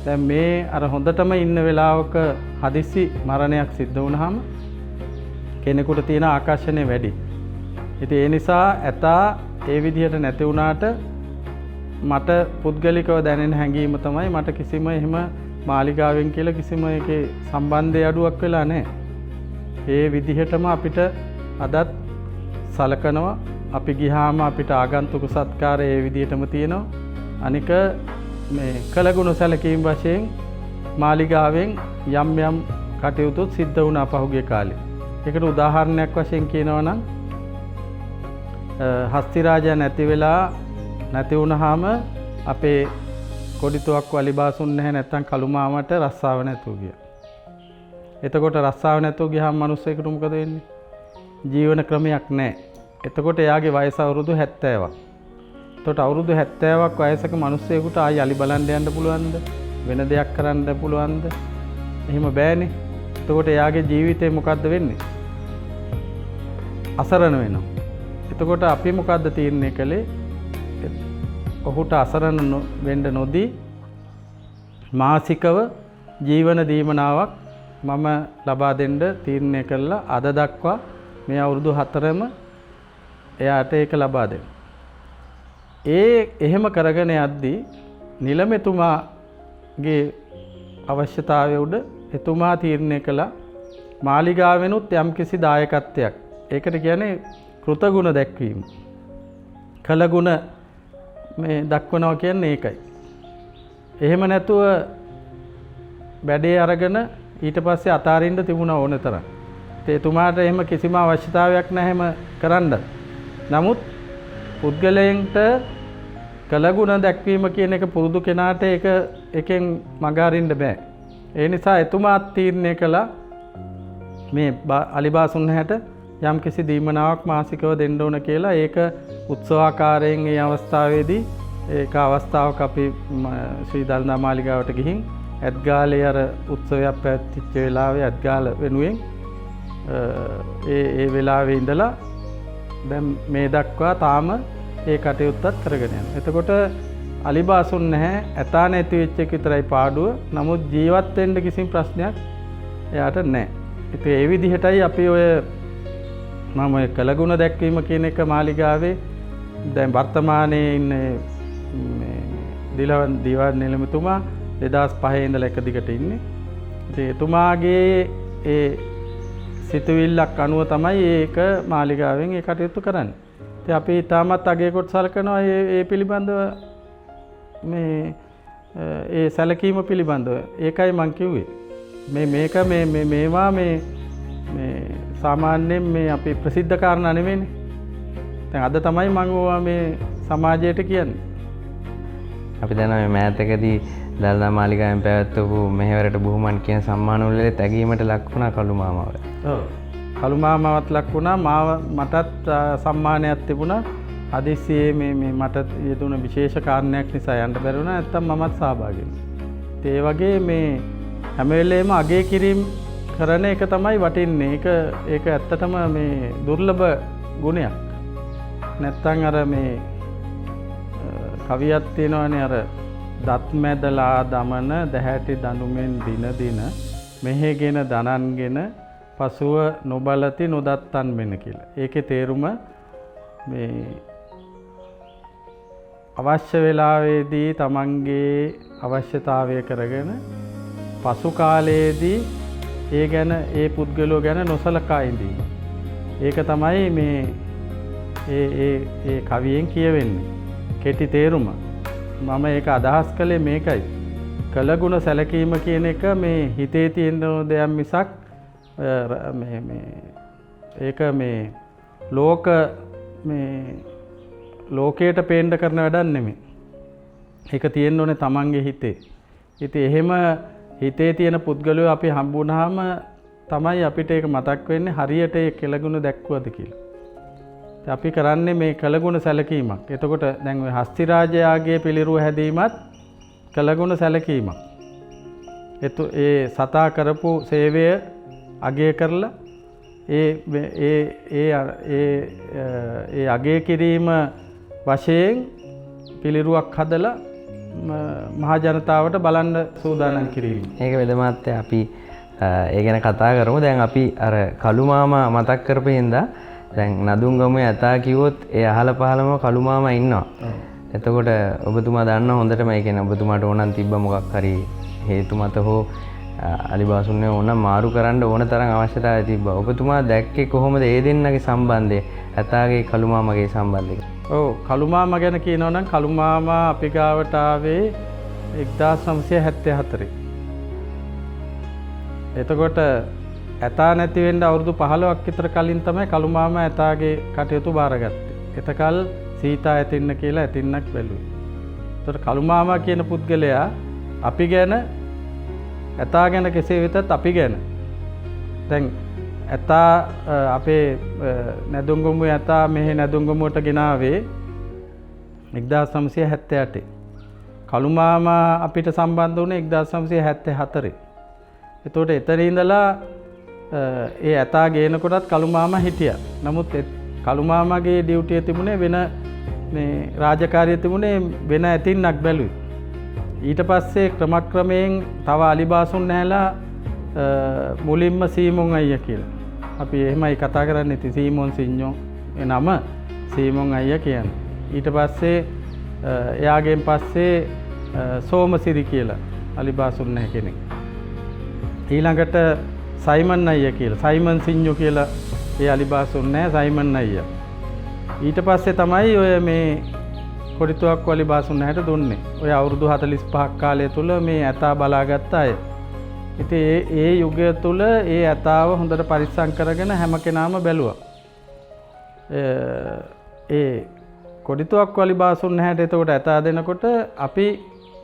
දැන් මේ අර හොඳටම ඉන්න වෙලාවක හදිසි මරණයක් සිද්ධ වුණාම කෙනෙකුට තියෙන ආකර්ෂණය වැඩි. ඉතින් ඒ නිසා ඇතා ඒ විදිහට නැති වුණාට මට පුද්ගලිකව දැනෙන හැඟීම තමයි මට කිසිම එහෙම මාලිගාවෙන් කියලා කිසිම එකේ සම්බන්ධය අඩුවක් වෙලා නැහැ. ඒ විදිහටම අපිට අදත් සලකනවා. අපි ගියාම අපිට ආගන්තුක සත්කාරය ඒ විදිහටම තියෙනවා. අනික මේ කළගුණ සැලකීම් වශයෙන් මාලිගාවෙන් යම් යම් කටයුතු සිද්ධ වුණා පහුගිය කාලේ. ඒකට උදාහරණයක් වශයෙන් කියනවා නම් හස්තිරාජා නැති වෙලා නැති වුණාම අපේ කොඩිතුවක් වලිබාසුන් නැහැ නැත්තම් කළුමාමට රස්සාව නැතුව ගියා. එතකොට රස්සාව නැතුව ගියාම මිනිස්සෙකුට මොකද වෙන්නේ? ජීවන ක්‍රමයක් නැහැ. එතකොට එයාගේ වයස අවුරුදු 70ක්. එතකොට අවුරුදු 70ක් වයසක මිනිස්සෙකුට ආයි අලි බලන්න යන්න පුළුවන්ද? වෙන දෙයක් කරන්න පුළුවන්ද? එහෙම බෑනේ. එතකොට එයාගේ ජීවිතේ මොකද්ද වෙන්නේ? අසරණ වෙනවා. එතකොට අපි මොකද්ද තීරණය කළේ? ඔහුට අසරණ වෙන්න නොදී මාසිකව ජීවන දීමනාවක් මම ලබා දෙන්න තීරණය කළා. අද දක්වා මේ අවුරුදු 4ම එයාට ඒක ලබා දෙන්න. එහෙම කරගෙන යද්දී නිලමෙතුමාගේ අවශ්‍යතාවය උඩ එතුමා තීරණය කළා මාලිගාවෙනුත් යම්කිසි දායකත්වයක්. ඒකට කියන්නේ කෘතගුණ දැක්වීම. කළගුණ මේ දක්වනවා කියන්නේ ඒකයි. එහෙම නැතුව වැඩේ අරගෙන ඊට පස්සේ අතාරින්න තිබුණා ඕන තරම්. එතුමාට එහෙම කිසිම අවශ්‍යතාවයක් නැහැම කරන්න. නමුත් පුද්ගලයන්ට කළගුණ දැක්වීම කියන එක පුරුදු කෙනාට එකෙන් මඟ අරින්න බෑ. ඒ නිසා එතුමාත් තීරණය කළා මේ අලිබාසුන් හැට යම් කිසි දීමනාවක් මාසිකව දෙන්න ඕන කියලා. ඒක උත්සවාකාරයෙන් මේ අවස්ථාවේදී ඒක අවස්ථාවක අපි ශ්‍රී දල්නා මාලිගාවට ගිහින් ඇත්ගාලේ අර උත්සවයක් පැවැත්විච්ච වෙලාවේ ඇත්ගාල වෙනුවෙන් ඒ වෙලාවේ ඉඳලා දැන් මේ දක්වා තාම ඒ කටයුත්තත් කරගෙන යනවා. එතකොට අලිබාසුන් නැහැ, ඇතා නැති වෙච්ච එක විතරයි පාඩුව. නමුත් ජීවත් වෙන්න කිසිම ප්‍රශ්නයක් එයාට නැහැ. ඉතින් ඒ විදිහටයි අපි ඔය මම ඔය කළගුණ දැක්වීම කියන එක මාලිගාවේ දැන් වර්තමානයේ ඉන්නේ මේ දිලවන් නිලමතුමා 2005 ඉඳලා එක දිගට ඉන්නේ. ඉතින් එතුමාගේ ඒ සිතුවිල්ලක් අනුව තමයි ඒක මාලිගාවෙන් ඒ කටයුතු කරන්නේ. ඉතින් අපි තාමත් අගය කොට සලකනවා ඒ පිළිබඳව මේ ඒ සැලකීම පිළිබඳව. ඒකයි මම කිව්වේ. මේක මේවා මේ සාමාන්‍යයෙන් මේ අපි ප්‍රසිද්ධ කාරණා නෙවෙයිනේ. දැන් අද තමයි මම ඕවා මේ සමාජයට කියන්නේ. අපි දන්නවා මේ මෑතකදී දල්නා මාලිගාවෙන් පැවැත්වපු මෙහෙවරට බුහුමන් කියන සම්මාන උළෙලේ තැගීමට ලක් වුණා කළුමාමව. ඔව්. කළුමාමවත් ලක් වුණා. මටත් සම්මානයක් තිබුණා. හදිස්සියේ මේ මට යෙදුන විශේෂ කාරණයක් නිසා යන්න බැරි වුණා. නැත්තම් මමත් සහභාගී වුණා. ඒ වගේ මේ හැම වෙලේම අගය කිරීම කරන එක තමයි වටින්නේ. ඒක ඇත්තටම මේ දුර්ලභ ගුණයක්. නැත්තම් අර මේ කවියක් තියෙනවනේ අර දත් මැදලා දමන දැහැටි දඬුමෙන් දින දින මෙහෙගෙන දනන්ගෙන පසුව නොබලති නොදත්තන් මෙන්න කියලා. ඒකේ තේරුම මේ අවශ්‍ය වෙලාවේදී තමන්ගේ අවශ්‍යතාවය කරගෙන පසු කාලයේදී ඒ ගැන ඒ පුද්ගලෝ ගැන නොසලකා ඉඳීම. ඒක තමයි මේ ඒ කවියෙන් කියවෙන්නේ. කෙටි තේරුම. මම ඒක අදහස් කළේ මේකයි. කළගුණ සැලකීම කියන එක මේ හිතේ තියෙන දෙයක් මිසක් ඒක මේ ලෝකයට පේන්න කරන වැඩක් නෙමෙයි. ඒක තියෙන්න ඕනේ තමන්ගේ හිතේ. ඉතින් එහෙම හිතේ තියෙන පුද්ගලයෝ අපි හම්බුනහම තමයි අපිට ඒක මතක් වෙන්නේ හරියට ඒ කළගුණ දැක්වුවද කියලා. අපි කරන්නේ මේ කළගුණ සැලකීමක්. එතකොට දැන් ඔය හස්තිරාජයාගේ පිළිරුව හැදීමත් කළගුණ සැලකීමක්. ඒ සතා කරපු සේවය අගය කරලා ඒ අගය කිරීම වශයෙන් පිළිරුවක් හදලා මහා ජනතාවට බලන්න සූදානම් කිරීම. ඒක වෙදමාත්‍ය අපි ඒ ගැන කතා කරමු. දැන් අපි අර කළු මාමා මතක් කරපු හින්දා දැන් නදුංගමුවේ ඇතා කිව්වොත් ඒ අහල පහලම කළු මාමා ඉන්නවා. එතකොට ඔබතුමා දන්න හොඳටම ඒ කියන්නේ ඔබතුමාට ඕනනම් තිබ්බ මොකක් හරි හේතු මත හෝ අලිබාසුන්නේ ඕනනම් මාරු කරන්න ඕන තරම් අවශ්‍යතාවය තිබ්බා. ඔබතුමා දැක්කේ කොහොමද ඒ දෙන්නගේ සම්බන්ධය? ඇතාගේ කළු මාමාගේ සම්බන්ධය? ඔව් කළු මාමා ගැන කියනවා නම් කළු මාමා අපි ගාවට ආවේ 1974. එතකොට ඇතා නැති වෙන්න අවුරුදු 15ක් විතර කලින් තමයි කළු මාමා ඇතාගේ කටයුතු බාරගත්තේ. එතකල් සීතා ඇතින්න කියලා ඇතින්නක් බැලුවේ. එතකොට කළු මාමා කියන පුද්ගලයා අපි ගැන ඇතා ගැන කෙසේ වෙතත් අපි ගැන දැන් ඇතා අපේ නැදුංගමුවේ ඇතා මෙහි නැදුංගමුවට ගෙනාවේ 1978. කළු මාමා අපිට සම්බන්ධ වුණේ 1974. එතකොට එතන ඉඳලා ඒ ඇතා ගේනකොටත් කළු මාමා හිටියා. නමුත් කළු මාමාගේ ඩියුටිය තිබුණේ වෙන මේ රාජකාරිය තිබුණේ වෙන ඇතින්නක් බැලුවේ. ඊට පස්සේ ක්‍රමක්‍රමයෙන් තව අලිබාසුන් නැහැලා මුලින්ම සීමොන් අයියා කියලා. අපි එහෙමයි කතා කරන්නේ. ඉතින් සීමොන් සිඤ්ඤෝ නම සීමොන් අයියා කියන්නේ. ඊට පස්සේ එයාගෙන් පස්සේ සෝමසිරි කියලා අලිබාසුන් නැහැ කෙනෙක්. ඊළඟට සයිමන් අයියා කියලා. සයිමන් සිඤ්ඤෝ කියලා ඒ අලිබාසුන් නැහැ සයිමන් අයියා. ඊට පස්සේ තමයි ඔය මේ කොඩිතුවක් අලිබාසුන් නැහැට දුන්නේ. ඔය අවුරුදු 45ක් කාලය තුල මේ ඇතා බලාගත්ත අය. ඉතින් ඒ යුගය තුල ඒ ඇතාව හොඳට පරිස්සම් කරගෙන හැම කෙනාම බැලුවා. ඒ කොඩිතුවක් අලිබාසුන් නැහැට එතකොට ඇතා දෙනකොට අපි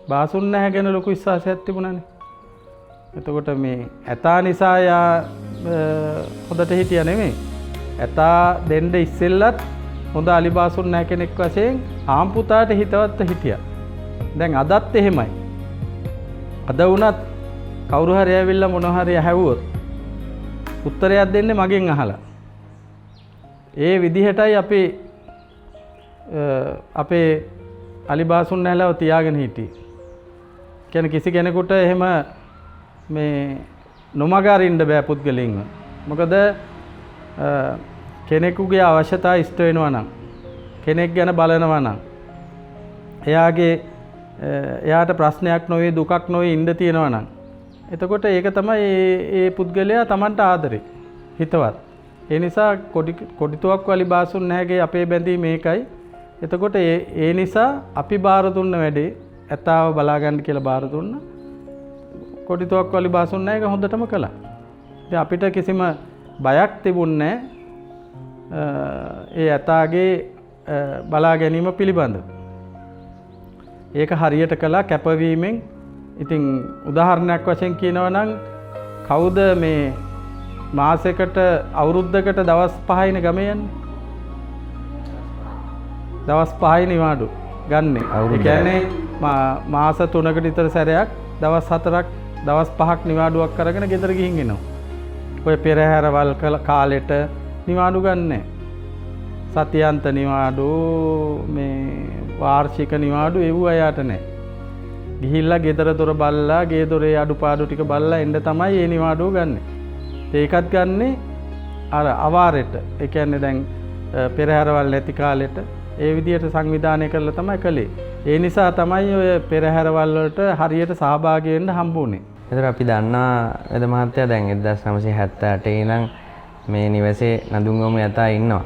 බාසුන් නැහැ ගැන ලොකු විශ්වාසයක් තිබුණානේ. එතකොට මේ ඇතා නිසා යා හොඳට හිටියා නෙමෙයි. ඇතා දෙන්න ඉස්සෙල්ලත් හොඳ අලිබාසුන් නැහැ කෙනෙක් වශයෙන් ආම්පුතාට හිතවත් හිටියා. දැන් අදත් එහෙමයි. අද වුණත් කවුරු හරි ඇවිල්ලා මොන හරි ඇහුවොත් උත්තරයක් දෙන්නේ මගෙන් අහලා. ඒ විදිහටයි අපි අපේ අලිබාසුන් නැහැලව තියාගෙන හිටියේ. කියන්නේ කිසි කෙනෙකුට එහෙම මේ නොමග අරින්න බෑ පුද්ගලයන්ව. මොකද කෙනෙකුගේ අවශ්‍යතාව ඉෂ්ට වෙනවා නම් කෙනෙක් ගැන බලනවා නම් එයාට ප්‍රශ්නයක් නොවේ දුකක් නොවේ ඉන්න තියෙනවා නම් එතකොට ඒක තමයි ඒ පුද්ගලයා Tamanට ආදරේ හිතවත්. ඒ නිසා කොඩිතුවක් අලිබාසුන් නැහැගේ අපේ බැඳීම මේකයි. එතකොට ඒ නිසා අපි බාර දුන්න වැඩේ ඇතාව බලා ගන්න කියලා බාර දුන්නා. කොඩිතුවක් අලිබාසුන් නැහැ හොඳටම කළා. ඉතින් අපිට කිසිම බයක් තිබුණේ ඒ ඇතාගේ බලා ගැනීම පිළිබඳව. ඒක හරියට කළා කැපවීමෙන්. ඉතින් උදාහරණයක් වශයෙන් කියනවා නම් කවුද මේ මාසයකට අවුරුද්දකට දවස් 5යිනේ ගමේ යන්නේ. දවස් 5යි නිවාඩු ගන්න. ඒ කියන්නේ මාස 3කට විතර සැරයක් දවස් 4ක් දවස් 5ක් නිවාඩුවක් අරගෙන ගෙදර ගිහින් එනවා. ඔය පෙරහැරවල් කාලෙට නිවාඩු ගන්නෑ. සතියන්ත නිවාඩු මේ වාර්ෂික නිවාඩු එව්ව අයට නැහැ. ගිහිල්ලා ගෙදර දොර බල්ලා ගේ දොරේ අඩුපාඩු ටික බල්ලා එන්න තමයි මේ නිවාඩුව ගන්නෙ. ඒකත් ගන්නෙ අර අවාරෙට. ඒ කියන්නේ දැන් පෙරහැරවල් නැති කාලෙට ඒ විදිහට සංවිධානය කරලා තමයි කළේ. ඒ නිසා තමයි ඔය පෙරහැරවල් වලට හරියට සහභාගී වෙන්න හම්බුනේ. ඒතර අපි දන්නා වෙද මහත්තයා දැන් 1978 ඉඳන් මේ නිවසේ නඳුන්ගම යතා ඉන්නවා.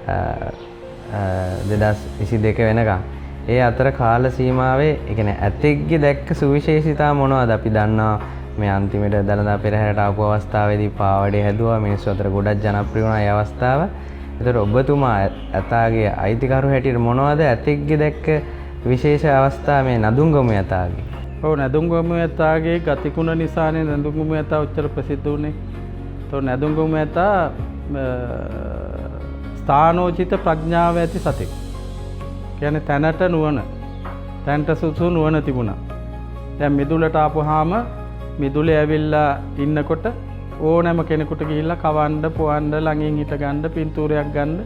2022 වෙනකම්. ඒ අතර කාල සීමාවේ ඒ කියන්නේ ඇතෙක්ගේ දැක්ක සුවිශේෂීතා මොනවද? අපි දන්නවා මේ අන්තිමට දළදා පෙරහැරට ආපු අවස්ථාවේදී පාවඩේ හැදුවා, මිනිස්සු අතර ගොඩක් ජනප්‍රිය වුණා ඒ අවස්ථාව. ඒතර ඔබතුමා ඇතාගේ අයිතිකරු හැටියට මොනවද ඇතෙක්ගේ දැක්ක විශේෂ අවස්ථා මේ නඳුන්ගම යතාගේ? ඔව් නඳුන්ගම යතාගේ ගතිගුණ නිසානේ නඳුන්ගම යතා උච්චර ප්‍රසිද්ධ වුණේ. તો නඳුන්ගම යතා ස්ථානෝචිත ප්‍රඥාව ඇති සතෙක්. කියන්නේ තැනට නුවණ, තැනට සුසු නුවණ තිබුණා. දැන් මිදුලට ආපුවාම මිදුලේ ඇවිල්ලා ඉන්නකොට ඕනෑම කෙනෙකුට ගිහිල්ලා කවන්න, පොවන්න, ළඟින් හිට ගන්න, පින්තූරයක් ගන්න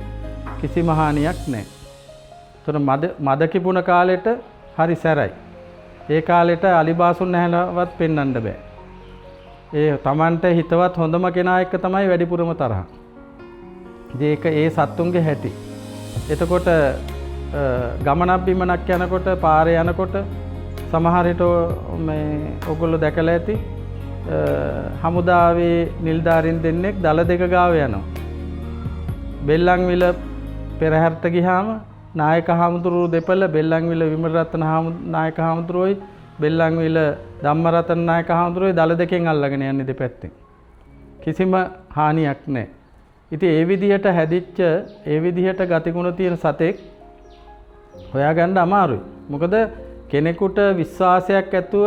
කිසිම හානියක් නැහැ. ඒතර මද කිපුණ කාලෙට හරි සැරයි. ඒ කාලෙට අලිබාසුන් නැහැලවත් පෙන්වන්න බෑ. ඒ Tamante හිතවත් හොඳම කෙනා එක්ක තමයි වැඩිපුරම තරහ. ඒක ඒ සත්තුන්ගේ හැටි. එතකොට ගමනක් බිමනක් යනකොට පාරේ යනකොට සමහර විට මේ ඔයගොල්ලෝ දැකලා ඇති හමුදාවේ නිලධාරීන් දෙන්නෙක් දල දෙක ගාව යනවා. බෙල්ලන්විල පෙරහැරට ගියාම නායක හාමුදුරුවෝ දෙපළ බෙල්ලන්විල විමලරත්න නායක හාමුදුරුවෝයි බෙල්ලන්විල ධම්මරතන නායක හාමුදුරුවෝයි දල දෙකෙන් අල්ලගෙන යන්නේ දෙපැත්තෙන්. කිසිම හානියක් නැහැ. ඉතින් ඒ විදිහට හැදිච්ච ඒ විදිහට ගතිගුණ තියෙන සතෙක් හොයාගන්න අමාරුයි. මොකද කෙනෙකුට විශ්වාසයක් ඇතුව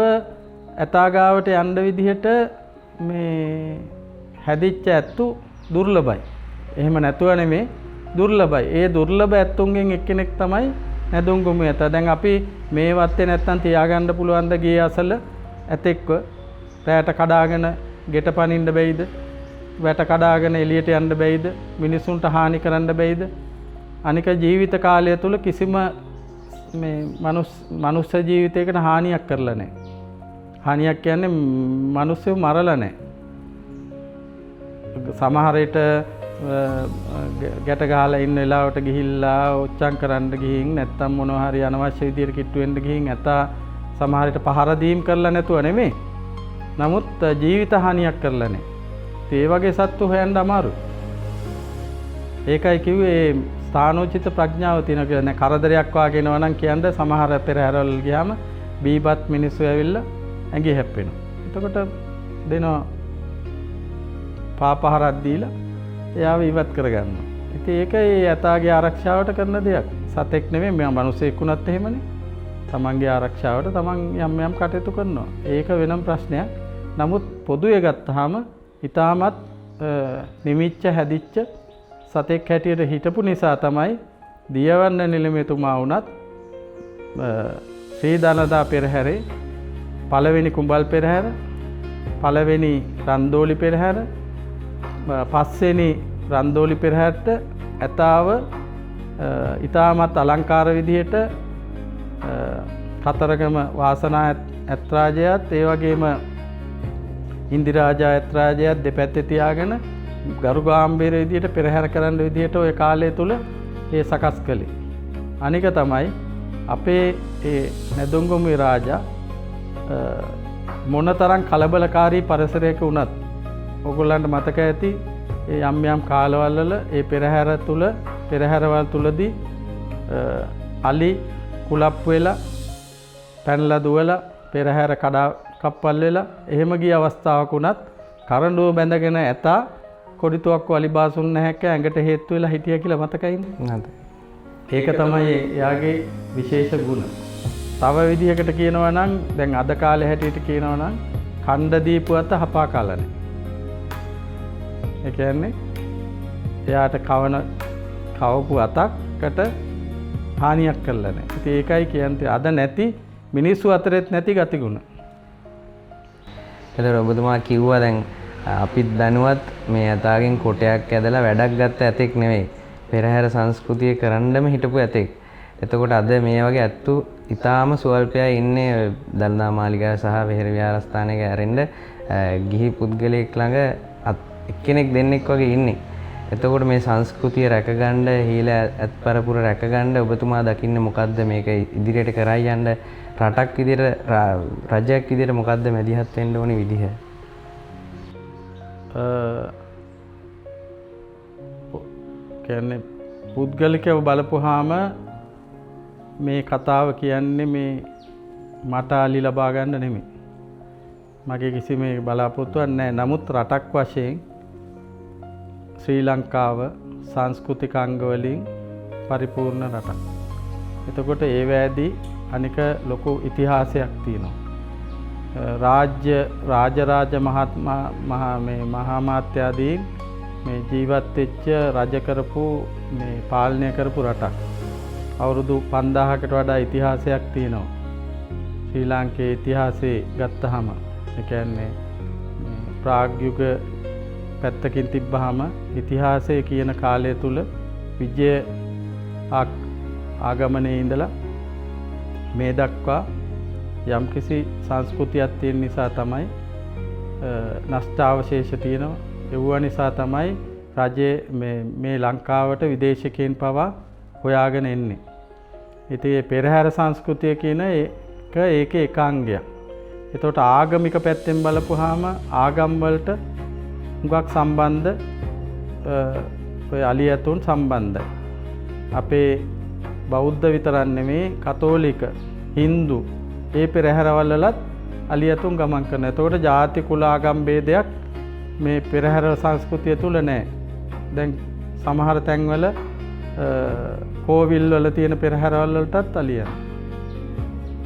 ඇතාගාවට යන්න විදිහට මේ හැදිච්ච ඇත්තු දුර්ලභයි. එහෙම නැතුව නෙමේ දුර්ලභයි. ඒ දුර්ලභ ඇත්තුන්ගෙන් එක්කෙනෙක් තමයි නැදුන්ගම යතා. දැන් අපි මේ වත්තේ නැත්තම් තියාගන්න පුළුවන් ද ගේ අසල ඇතෙක්ව රැයට කඩාගෙන ගෙට පනින්න බැයිද? වැට කඩාගෙන එළියට යන්න බැයිද? මිනිසුන්ට හානි කරන්න බැයිද? අනික ජීවිත කාලය තුල කිසිම මේ මනුස්ස ජීවිතයකට හානියක් කරලා නැහැ. හානියක් කියන්නේ මිනිස්සු මරලා නැහැ. සමහර විට ගැට ගහලා ඉන්න වෙලාවට ගිහිල්ලා ඔච්චම් කරන්න ගිහින් නැත්තම් මොනවා හරි අනවශ්‍ය විදියට කිට්ටු වෙන්න ගිහින් ඇතා සමහර විට පහර දීම් කරලා නැතුව නෙමෙයි. නමුත් ජීවිත හානියක් කරලා නැහැ. ඒ වගේ සත්තු හොයන්න අමාරුයි. ඒකයි කිව්වේ ස්ථානෝචිත ප්‍රඥාව තියෙන කියලා. කරදරයක් වාගේ එනවා නම් කියන්නේ සමහර පෙරහැරවල ගියාම බීපත් මිනිස්සු ඇවිල්ලා ඇඟි හැප්පෙනවා. එතකොට දෙනවා පාපහරක් දීලා එයාව ඉවත් කරගන්නවා. ඉතින් ඒක ඒ යතාගේ ආරක්ෂාවට කරන දෙයක්. සතෙක් නෙමෙයි මම මිනිසෙක් වුණත් එහෙමනේ. තමන්ගේ ආරක්ෂාවට තමන් යම් යම් කටයුතු කරනවා. ඒක වෙනම ප්‍රශ්නයක්. නමුත් පොදුවේ ගත්තාම ඊටමත් නිමිච්ච හැදිච්ච සතෙක් හැටියට හිටපු නිසා තමයි දියවන්න නිලමේතුමා වුණත් ශ්‍රී දනදා පෙරහැරේ පළවෙනි කුඹල් පෙරහැර, පළවෙනි රන්දෝලි පෙරහැර, පස්වෙනි රන්දෝලි පෙරහැරට ඇතාව ඊටමත් අලංකාර විදිහට කතරගම වාසනා ඇත්රාජයත් ඒ වගේම ඉන්දිරාජා ඇත්රාජයත් දෙපැත්තේ තියාගෙන ගරු ගාම්භීර විදිහට පෙරහැර කරන්න විදිහට ওই කාලය තුල ඒ සකස් කළේ. අනික තමයි අපේ ඒ නැදුන්ගමුවේ රාජා මොනතරම් කලබලකාරී පරිසරයක වුණත් ඔයගොල්ලන්ට මතක ඇති ඒ යම් යම් කාලවල වල ඒ පෙරහැරවල් තුලදී අලි කුලප් වෙලා පැනලා දුවලා පෙරහැර කඩා කප්පල් වෙලා එහෙම ගිය අවස්ථාවක උනත් කරඬුව බැඳගෙන ඇතා කොඩිතුවක්ක අලිබාසුන් නැහැක ඇඟට හේතු වෙලා හිටියා කියලා මතකයිනේ. නේද? ඒක තමයි එයාගේ විශේෂ ගුණ. තව විදිහකට කියනවා නම් දැන් අද කාලේ හැටියට කියනවා නම් ඛණ්ඩ දීපුවත හපා කාලා නැහැ. ඒ කියන්නේ එයාට කවපු අතකට හානියක් කළා නැහැ. ඉතින් ඒකයි කියන්නේ අද නැති මිනිස්සු අතරෙත් නැති ගතිගුණ. එතකොට ඔබතුමා කිව්වා දැන් අපිත් දැනුවත් මේ යතාගෙන් කොටයක් ඇදලා වැඩක් ගත්ත ඇතෙක් නෙවෙයි. පෙරහැර සංස්කෘතිය කරන්නම හිටපු ඇතෙක්. එතකොට අද මේ වගේ ඇත්තු ඊටාම සුවල්පයයි ඉන්නේ දළදා මාලිගාව සහ විහෙර විහාරස්ථානයක ඇරෙන්න ගිහි පුද්ගලයෙක් ළඟ එක්කෙනෙක් දෙන්නෙක් වගේ ඉන්නේ. එතකොට මේ සංස්කෘතිය රැකගන්න හීල ඇත්පරපුර රැකගන්න ඔබතුමා දකින්න මොකද්ද මේක ඉදිරියට කරයි යන්න රටක් විදියට රජයක් විදියට මොකද්ද මැදිහත් වෙන්න ඕනි විදිහ? කියන්නේ පුද්ගලිකව බලපුවාම මේ කතාව කියන්නේ මේ මට අලි ලබා ගන්න නෙමෙයි. මගේ කිසි මේ බලාපොරොත්තුවක් නැහැ. නමුත් රටක් වශයෙන් ශ්‍රී ලංකාව සංස්කෘතික අංග වලින් පරිපූර්ණ රටක්. එතකොට ඒ වෑදී අනික ලොකු ඉතිහාසයක් තියෙනවා. රාජරාජ මහා මාත්‍යාදීන් මේ ජීවත් වෙච්ච රජ කරපු මේ පාලනය කරපු රටක්. අවුරුදු 5000කට වඩා ඉතිහාසයක් තියෙනවා. ශ්‍රී ලාංකේය ඉතිහාසයේ ගත්තහම ඒ කියන්නේ ප්‍රාග් යුග පැත්තකින් තිබ්බහම ඉතිහාසය කියන කාලය තුල විජය ආගමනයේ ඉඳලා මේ දක්වා යම්කිසි සංස්කෘතියක් තියෙන නිසා තමයි නෂ්ටාවශේෂ තියෙනවා. ඒව නිසා තමයි රජයේ මේ ලංකාවට විදේශිකයන් පවා හොයාගෙන එන්නේ. ඉතින් මේ පෙරහැර සංස්කෘතිය කියන ඒකේ එක අංගයක්. එතකොට ආගමික පැත්තෙන් බලපුවාම ආගම් වලට හුඟක් සම්බන්ධ ඔය අලියතුන් සම්බන්ධයි. අපේ බෞද්ධ විතරක් නෙමේ කතෝලික, හින්දු ඒ පෙරහැරවල වලත් අලියතුන් ගමන් කරනවා. එතකොට ජාති කුල ආගම් ભેදයක් මේ පෙරහැර සංස්කෘතිය තුල නැහැ. දැන් සමහර තැන්වල කෝවිල් වල තියෙන පෙරහැරවල වලටත් අලියන.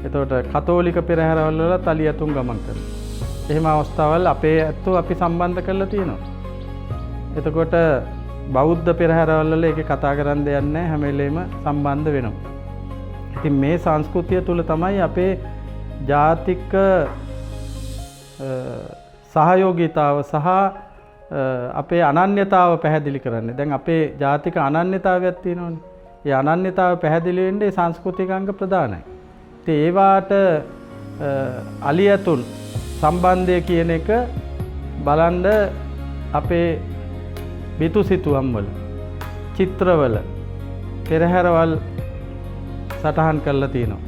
එතකොට කතෝලික පෙරහැරවල වලත් අලියතුන් ගමන් කරනවා. එහෙම අවස්ථාවල් අපේ ඇත්තෝ අපි සම්බන්ධ කරලා තියෙනවා. එතකොට බෞද්ධ පෙරහැරවල වල ඒක කතා කරන්න දෙයක් නැහැ. හැම වෙලේම සම්බන්ධ වෙනවා. ඉතින් මේ සංස්කෘතිය තුල තමයි අපේ ජාතික සහයෝගීතාව සහ අපේ අනන්‍යතාව පැහැදිලි කරන්නේ. දැන් අපේ ජාතික අනන්‍යතාවයක් තියෙනවනේ. ඒ අනන්‍යතාව පැහැදිලි වෙන්නේ සංස්කෘතික අංග ප්‍රධානයි. ඉතින් ඒවාට අලියතුන් සම්බන්ධය කියන එක බලන්න අපේ බිතුසිතුවම් වල, චිත්‍රවල, පෙරහැරවල් සටහන් කරලා තියෙනවා.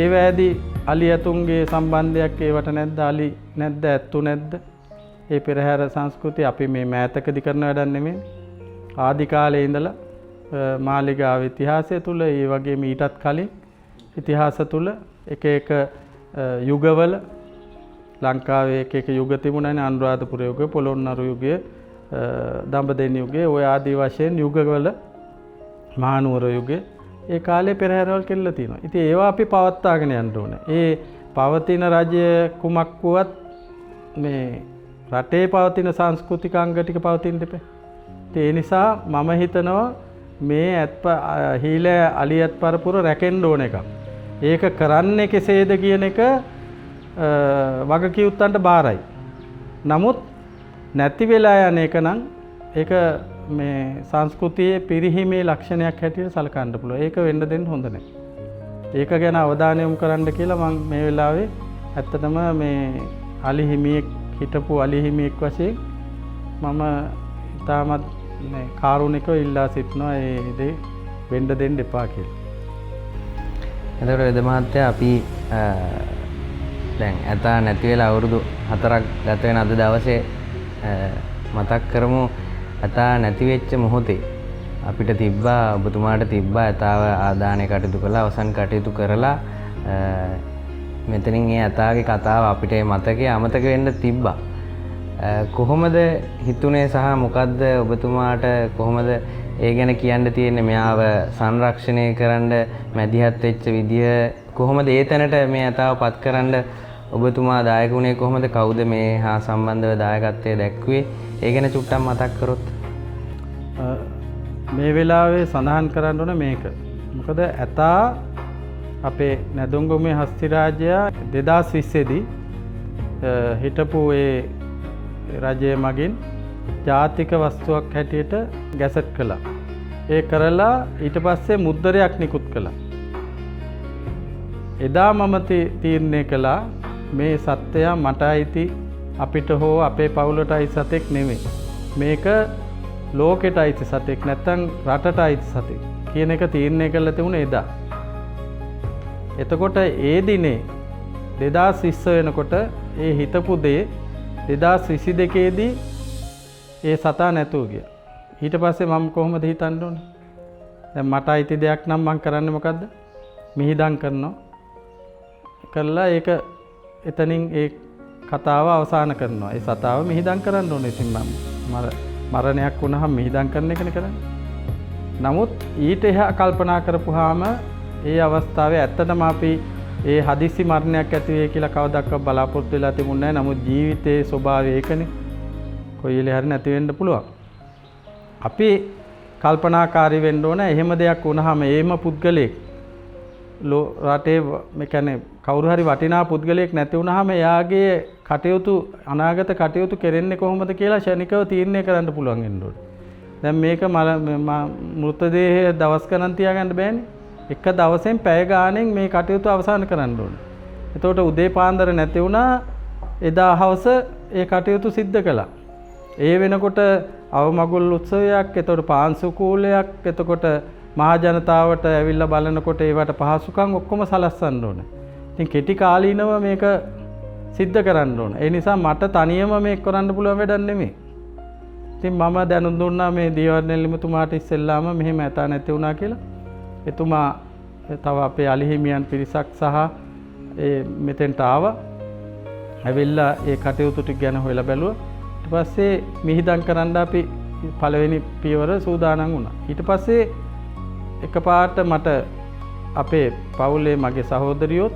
ඒ වෑදී අලියතුන්ගේ සම්බන්ධයක් ඒවට නැද්ද? අලි නැද්ද? ඇත්තු නැද්ද? ඒ පෙරහැර සංස්කෘතිය අපි මේ මෑතකදී කරන වැඩක් නෙමෙයි. ආදි කාලේ ඉඳලා මාලිගාව ඉතිහාසය තුල ඒ වගේම ඊටත් කලින් ඉතිහාස තුල එක එක යුගවල ලංකාවේ එක එක යුග තිබුණානේ. අනුරාධපුර යුගය, පොළොන්නරු යුගය, දඹදෙණි යුගය, ඔය ආදී වශයෙන් යුගවල මහනුවර යුගය ඒ කාලේ පෙරහැරවල් කෙල්ල තියෙනවා. ඉතින් ඒවා අපි පවත්වාගෙන යන්න ඕනේ. ඒ පවතින රජය කුමක් වුවත් මේ රටේ පවතින සංස්කෘතික අංග ටික පවතින්න දෙපේ. ඒ නිසා මම හිතනවා මේ හීල අලියත් පරපුර රැකෙන්න ඕන එකක්. ඒක කරන්නේ කෙසේද කියන එක වගකියුත්තන්ට බාරයි. නමුත් නැති වෙලා යන එක නම් ඒක මේ සංස්කෘතියේ පිරිහීමේ ලක්ෂණයක් හැටියට සලකන්න පුළුවන්. ඒක වෙන්න දෙන්න හොඳ නැහැ. ඒක ගැන අවධානය යොමු කරන්න කියලා මම මේ වෙලාවේ ඇත්තටම මේ අලි හිමියෙක් හිටපු අලි හිමියෙක් වශයෙන් මම ඉතාමත් මේ කාරුණිකව ඉල්ලා සිටිනවා ඒ දේ වෙන්න දෙන්න එපා කියලා. එතකොට වෙද මහත්තයා අපි දැන් ඇතා නැති වෙලා අවුරුදු 4ක් ගත වෙන අද දවසේ මතක් කරමු. ඇතා නැති වෙච්ච මොහොතේ අපිට තිබ්බා, ඔබතුමාට තිබ්බා ඇතාව ආදානය කටයුතු කළා, අවසන් කටයුතු කරලා මෙතනින් ඒ ඇතාගේ කතාව අපිට මතකයේ අමතක වෙන්න තිබ්බා. කොහොමද හිතුනේ සහ මොකද්ද ඔබතුමාට කොහොමද ඒ ගැන කියන්න තියෙන්නේ? මෙයාව සංරක්ෂණය කරන්න මැදිහත් වෙච්ච විදිය කොහොමද? ඒ තැනට මේ ඇතාව පත් කරන්න ඔබතුමා දායක වුණේ කොහොමද? කවුද මේ හා සම්බන්ධව දායකත්වයේ දැක්ුවේ? ඒ ගැන චුට්ටක් මතක් කරොත්. මේ වෙලාවේ සඳහන් කරන්න ඕන මේක. මොකද ඇතා අපේ නැදුම්ගොමේ හස්තිරාජයා 2020 දී හිටපු ඒ රජය මගින් ජාතික වස්තුවක් හැටියට ගැසට් කළා. ඒ කරලා ඊට පස්සේ මුද්දරයක් නිකුත් කළා. එදා මම තීරණය කළා මේ සත්‍යය මට අයිති, අපිට හෝ අපේ පවුලට අයිති සතෙක් නෙමෙයි. මේක ලෝකෙට අයිති සතෙක් නැත්තම් රටට අයිති සතෙක් කියන එක තීරණය කරලා තිබුණේ එදා. එතකොට ඒ දිනේ 2020 වෙනකොට ඒ හිතපු දේ 2022 දී ඒ සතා නැතුව ගියා. ඊට පස්සේ මම කොහොමද හිතන්න ඕනේ? දැන් මට අයිති දෙයක් නම් මම කරන්නේ මොකද්ද? මිහිදම් කරනවා. කරලා ඒක එතනින් ඒ කතාව අවසන් කරනවා. ඒ සතාව මිහිදම් කරන්න ඕනේ. ඉතින් මරණයක් වුණාම මිහිදම් කරන එකනේ කරන්නේ. නමුත් ඊට එහා කල්පනා කරපුවාම ඒ අවස්ථාවේ ඇත්තටම අපි ඒ හදිසි මරණයක් ඇති වෙයි කියලා කවදාවත් බලාපොරොත්තු වෙලා තිබුණේ නැහැ. නමුත් ජීවිතයේ ස්වභාවය ඒකනේ. කොයි වෙලේ හරි නැති වෙන්න පුළුවන්. අපි කල්පනාකාරී වෙන්න ඕන. එහෙම දෙයක් වුණාම ඒම පුද්ගලයෙක් රටේ මේ කියන්නේ කවුරු හරි වටිනා පුද්ගලයෙක් නැති වුණාම එයාගේ කටයුතු අනාගත කටයුතු කෙරෙන්නේ කොහොමද කියලා ශනිකව තීරණය කරන්න පුළුවන් වෙන්න ඕනේ. දැන් මේක මෘතදේහය දවස් ගණන් තියාගන්න බෑනේ. එක දවසෙන් පැය ගාණෙන් මේ කටයුතු අවසන් කරන්න ඕනේ. එතකොට උදේ පාන්දර නැති වුණා එදා හවස ඒ කටයුතු සිද්ධ කළා. ඒ වෙනකොට අවමගුල් උත්සවයක්, එතකොට පාන්සුකූලයක්, එතකොට මහා ජනතාවට ඇවිල්ලා බලනකොට ඒවට පහසුකම් ඔක්කොම සලස්සන්න ඕනේ. ඉතින් කෙටි කාලීනව මේක සිද්ධ කරන්න ඕනේ. ඒ නිසා මට තනියම මේක කරන්න පුළුවන් වැඩක් නෙමෙයි. ඉතින් මම දැනුම් දුන්නා මේ දියවර්ණ නිලමතුමාට ඉස්සෙල්ලාම මෙහෙම ඇතා නැති වුණා කියලා. එතුමා තව අපේ අලිහිමියන් පිරිසක් සහ මෙතෙන්ට ආවා. ඇවිල්ලා ඒ කටයුතු ටික ගැන හොයලා බැලුවා. ඊට පස්සේ මිහිදම් කරන්න අපි පළවෙනි පියවර සූදානම් වුණා. ඊට පස්සේ එකපාරට අපේ පවුලේ මගේ සහෝදරියොත්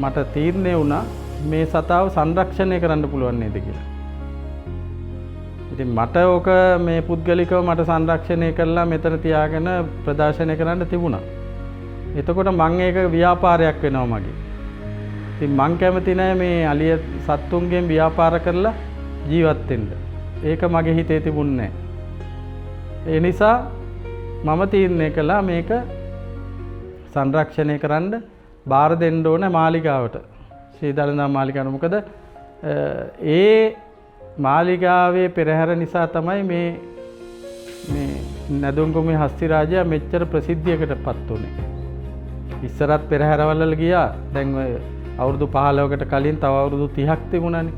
මට තීරණය වුණා මේ සතාව සංරක්ෂණය කරන්න පුළුවන් නේද කියලා. ඉතින් මට ඕක මේ පුද්ගලිකව මට සංරක්ෂණය කරලා මෙතන තියාගෙන ප්‍රදර්ශනය කරන්න තිබුණා. එතකොට මම ඒක ව්‍යාපාරයක් වෙනවා මගේ. ඉතින් මං කැමති නෑ මේ අලිය සත්තුන්ගෙන් ව්‍යාපාර කරලා ජීවත් වෙන්න. ඒක මගේ හිතේ තිබුණේ නෑ. ඒ නිසා මම තීරණය කළා මේක සංරක්ෂණය කරන්න බාර දෙන්න ඕන මාලිගාවට. ශ්‍රී දළදා මාලිගාවට. මොකද ඒ මාලිගාවේ පෙරහැර නිසා තමයි මේ නැදුම්ගොමේ හස්තිරාජයා මෙච්චර ප්‍රසිද්ධියකටපත් උනේ. ඉස්සරත් පෙරහැරවල ගියා. දැන් ඔය අවුරුදු 15කට කලින් තව අවුරුදු 30ක් තිබුණානේ.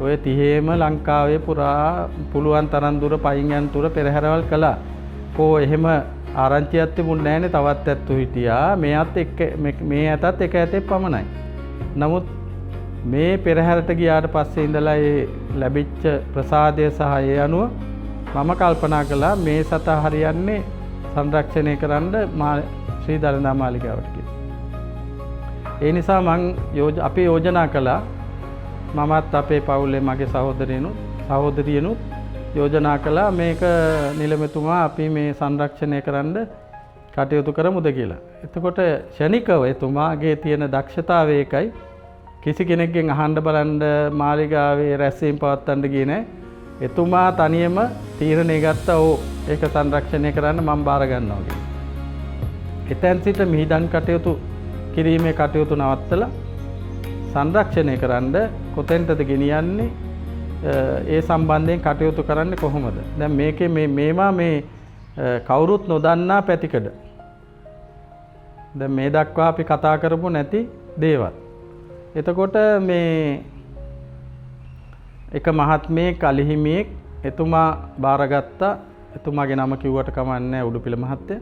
ඔය 30ෙම ලංකාවේ පුරා පුළුවන් තරම් දුර පයින් යන තුර පෙරහැරවල් කළා. එහෙම ආරංචියක් තිබුණේ නැහැනේ. තවත් ඇත්තු හිටියා. මේ ඇතත් එක ඇතේ පමණයි. නමුත් මේ පෙරහැරට ගියාට පස්සේ ඉඳලා ඒ ලැබිච්ච ප්‍රසාදය සහ ඒ අනුව මම කල්පනා කළා මේ සතා හරියන්නේ සංරක්ෂණය කරන්න ශ්‍රී දළදා මාලිගාවට කියලා. ඒ නිසා අපි යෝජනා කළා. මමත් අපේ පවුලේ මගේ සහෝදරියනුත් යෝජනා කළා මේක නිලමෙතුමා අපි මේ සංරක්ෂණය කරන්න කටයුතු කරමුද කියලා. එතකොට ෂණිකව එතුමාගේ තියෙන දක්ෂතාවය ඒකයි. කිසි කෙනෙක්ගෙන් අහන්න බලන්න මාලිගාවේ රැස්වීම පවත්වන්න ගියේ නැහැ. එතුමා තනියම තීරණය ගත්තා ඒක සංරක්ෂණය කරන්න මම බාර ගන්නවා කියලා. එතෙන් සිට මිහිදන් කටයුතු කිරීමේ කටයුතු නවත්තලා සංරක්ෂණය කරන්න කොතෙන්ටද ගෙනියන්නේ ඒ සම්බන්ධයෙන් කටයුතු කරන්නේ කොහොමද? දැන් මේකේ මේවා කවුරුත් නොදන්නා පැතිකඩ. දැන් මේ දක්වා අපි කතා කරපු නැති දේවල්. එතකොට එක මහත්මයෙක් අලිහිමියෙක් එතුමා බාරගත්තා. එතුමාගේ නම කිව්වට කමක් නැහැ. උඩුපිල මහත්තයා,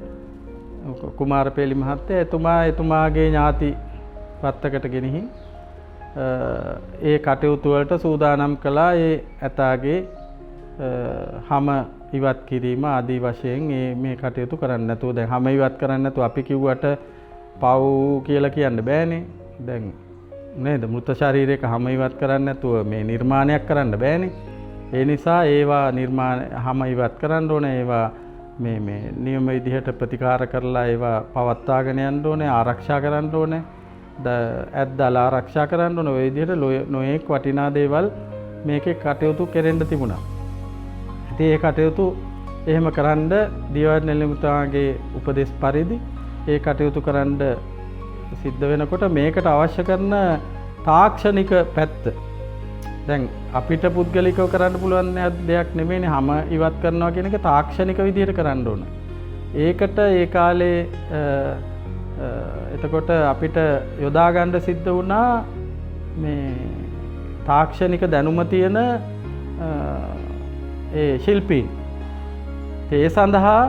කුමාරපේලි මහත්තයා. එතුමාගේ ඥාති පත්තකට ගෙනihin ඒ කටයුතු වලට සූදානම් කළා. ඒ ඇතාගේ හැම ඉවත් කිරීම ආදී වශයෙන් මේ කටයුතු කරන්න නැතුව දැන් හැම ඉවත් කරන්න නැතුව අපි කිව්වට පව් කියලා කියන්න බෑනේ. දැන් නේද මෘත ශරීරයක හැම ඉවත් කරන්න නැතුව මේ නිර්මාණයක් කරන්න බෑනේ. ඒ නිසා ඒවා හැම ඉවත් කරන්න ඕනේ. ඒවා මේ නියම විදිහට ප්‍රතිකාර කරලා ඒවා පවත්වාගෙන යන්න ඕනේ, ආරක්ෂා කරන්න ඕනේ. ඇද්දාලා ආරක්ෂා කරන්න ඕනේ. ඔය විදිහට නොයෙක් වටිනා දේවල් මේකේ කටයුතු කෙරෙන්න තිබුණා. ඉතින් ඒ කටයුතු එහෙම කරන්න දියවැඩ නිලමතුමාගේ උපදෙස් පරිදි ඒ කටයුතු කරන්න සිද්ධ වෙනකොට මේකට අවශ්‍ය කරන තාක්ෂණික පැත්ත දැන් අපිට පුද්ගලිකව කරන්න පුළුවන් දෙයක් නෙමෙයිනේ හැම ඉවත් කරනවා කියන එක තාක්ෂණික විදිහට කරන්න ඕන. ඒකට ඒ කාලේ එතකොට අපිට යොදා ගන්න සිද්ධ වුණා මේ තාක්ෂණික දැනුම තියෙන ඒ ශිල්පීන්. ඒ සඳහා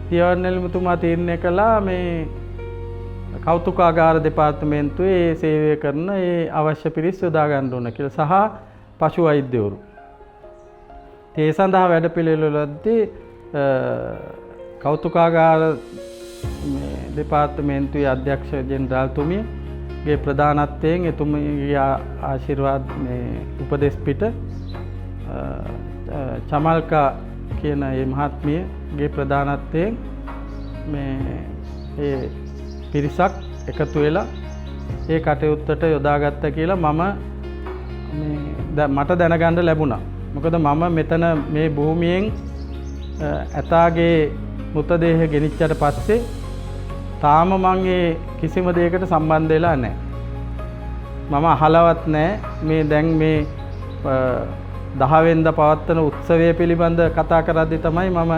තියවන්නේල්මතුමා තීරණය කළා මේ කෞතුකාගාර දෙපාර්තමේන්තුවේ ඒ සේවය කරන ඒ අවශ්‍ය පිරිස් යොදා ගන්න ඕන කියලා සහ පශු වෛද්‍යවරු. ඒ සඳහා වැඩපිළිවෙලවලදී කෞතුකාගාර දෙපාර්තමේන්තුවේ අධ්‍යක්ෂ ජෙනරාල්තුමියගේ ප්‍රධානත්වයෙන් එතුමියගේ ආශිර්වාද මේ උපදෙස් පිට චමල්කා කියන මේ මහත්මියගේ ප්‍රධානත්වයෙන් මේ ඒ පිරිසක් එකතු වෙලා ඒ කටයුත්තට යොදාගත්ත කියලා මට දැනගන්න ලැබුණා. මොකද මම මෙතන මේ භූමියෙන් ඇතාගේ මෘතදේහ ගෙනිච්චට පස්සේ තාම මං ඒ කිසිම දෙයකට සම්බන්ධ වෙලා නැහැ. මම අහලවත් නැහැ මේ දැන් මේ 10 වෙනිදා පවත්වන උත්සවය පිළිබඳ කතා කරද්දී තමයි මම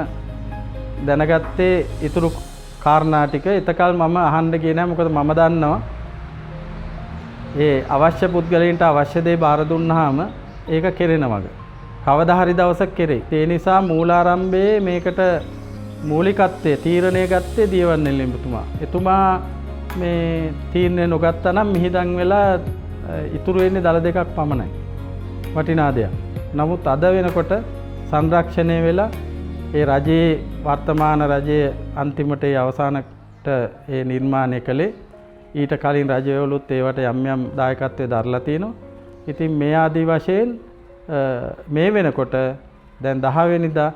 දැනගත්තේ ඊතුරු කාරණා ටික. එතකල් මම අහන්න ගියේ නැහැ මොකද මම දන්නවා ඒ අවශ්‍ය පුද්ගලයන්ට අවශ්‍ය දේ බාර දුන්නාම ඒක කෙරෙන වගේ. කවදා හරි දවසක් කෙරෙයි. ඒ නිසා මූලාරම්භයේ මේකට මූලිකත්වයේ තීරණය ගත්තේ දියවන්නේලියඹතුමා. එතුමා මේ තීරණය නොගත්තා නම් මිහිදන් වෙලා ඉතුරු වෙන්නේ දල දෙකක් පමණයි. වටිනා දෙයක්. නමුත් අද වෙනකොට සංරක්ෂණය වෙලා ඒ රජයේ වර්තමාන රජයේ අන්තිමට ඒ අවසානට ඒ නිර්මාණය කළේ ඊට කලින් රජවලුත් ඒවට යම් යම් දායකත්වයේ දරලා තිනවා. ඉතින් මේ ආදී වශයෙන් මේ වෙනකොට දැන් 10 වෙනිදා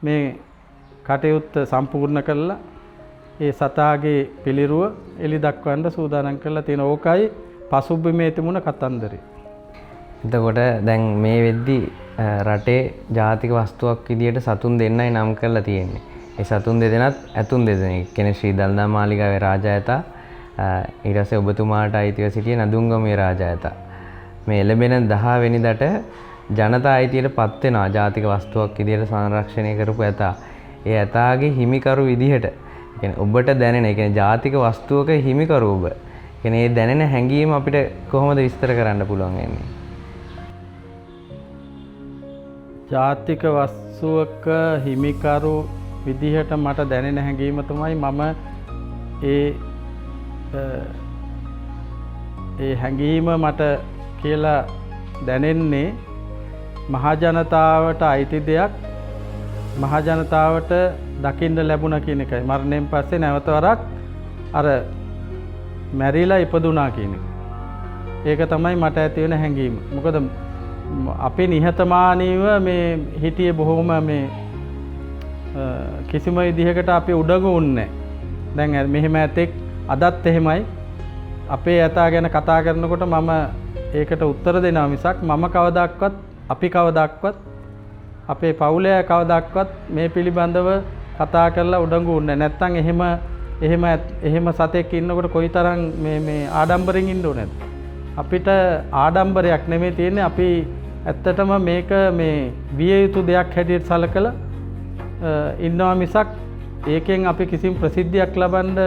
මේ කටයුත්ත සම්පූර්ණ කළා ඒ සතාගේ පිළිරුව එලි දක්වන්න සූදානම් කරලා තියෙන ඕකයි පසුබිමේ තිබුණ කතන්දරේ. එතකොට දැන් මේ වෙද්දි රටේ ජාතික වස්තුවක් විදියට සතුන් දෙන්නයි නම් කරලා තියෙන්නේ. ඒ සතුන් දෙදෙනත් ඇතුන් දෙදෙනෙක්. කෙනෙක් ශ්‍රී දළදා මාලිගාවේ රාජායතා ඊට පස්සේ ඔබතුමාට අයිතිව සිටිය නදුංගමේ රාජායතා. මේ එළඹෙන 10 වෙනිදාට ජනතා අයිතියට පත් වෙනවා ජාතික වස්තුවක් විදියට සංරක්ෂණය කරපු ඇතා. ඒ ඇතාගේ හිමිකරු විදිහට කියන්නේ ඔබට දැනෙන ඒ කියන්නේ ජාතික වස්තුවක හිමිකරු ඔබ. කියන්නේ ඒ දැනෙන හැඟීම අපිට කොහොමද විස්තර කරන්න පුළුවන් වෙන්නේ? ජාතික වස්තුවක හිමිකරු විදිහට මට දැනෙන හැඟීම තමයි මම ඒ හැඟීම මට කියලා දැනෙන්නේ මහජනතාවට අයිති දෙයක් මහජනතාවට දකින්න ලැබුණා කියන එකයි. මරණයෙන් පස්සේ නැවත වරක් අර මැරිලා ඉපදුනා කියන එක. ඒක තමයි මට ඇති වෙන හැඟීම. මොකද අපි නිහතමානීව මේ හිටියේ බොහොම මේ කිසිම විදිහකට අපි උඩඟු වුන්නේ නැහැ. දැන් මෙහෙම ඇතෙක් අදත් එහෙමයි. අපේ ඇතා ගැන කතා කරනකොට මම ඒකට උත්තර දෙනවා මිසක් මම කවදාවත් අපි කවදාවත් අපේ පවුලේ කවදාවත් මේ පිළිබඳව කතා කරලා උඩඟු වුන්නේ නැත්තම් එහෙම සතෙක් ඉන්නකොට කොයිතරම් මේ ආඩම්බරෙන් ඉන්න ඕනේද? අපිට ආඩම්බරයක් නෙමෙයි තියෙන්නේ. අපි ඇත්තටම මේක මේ විය යුතු දෙයක් හැටියට සලකලා ඉන්නවා මිසක් ඒකෙන් අපි කිසිම ප්‍රසිද්ධියක් ලබන්න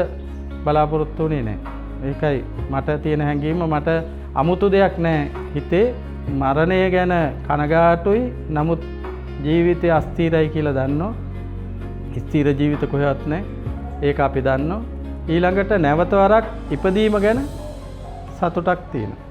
බලාපොරොත්තු වෙන්නේ නැහැ. ඒකයි මට තියෙන හැඟීම. මට 아무තු දෙයක් නැහැ හිතේ. මරණය ගැන කනගාටුයි. නමුත් ජීවිතය අස්ථිරයි කියලා දන්නවා. ස්ථිර ජීවිත කොහෙවත් නැහැ. ඒක අපි දන්නවා. ඊළඟට නැවත වරක් ඉපදීම ගැන සතුටක් තියෙනවා.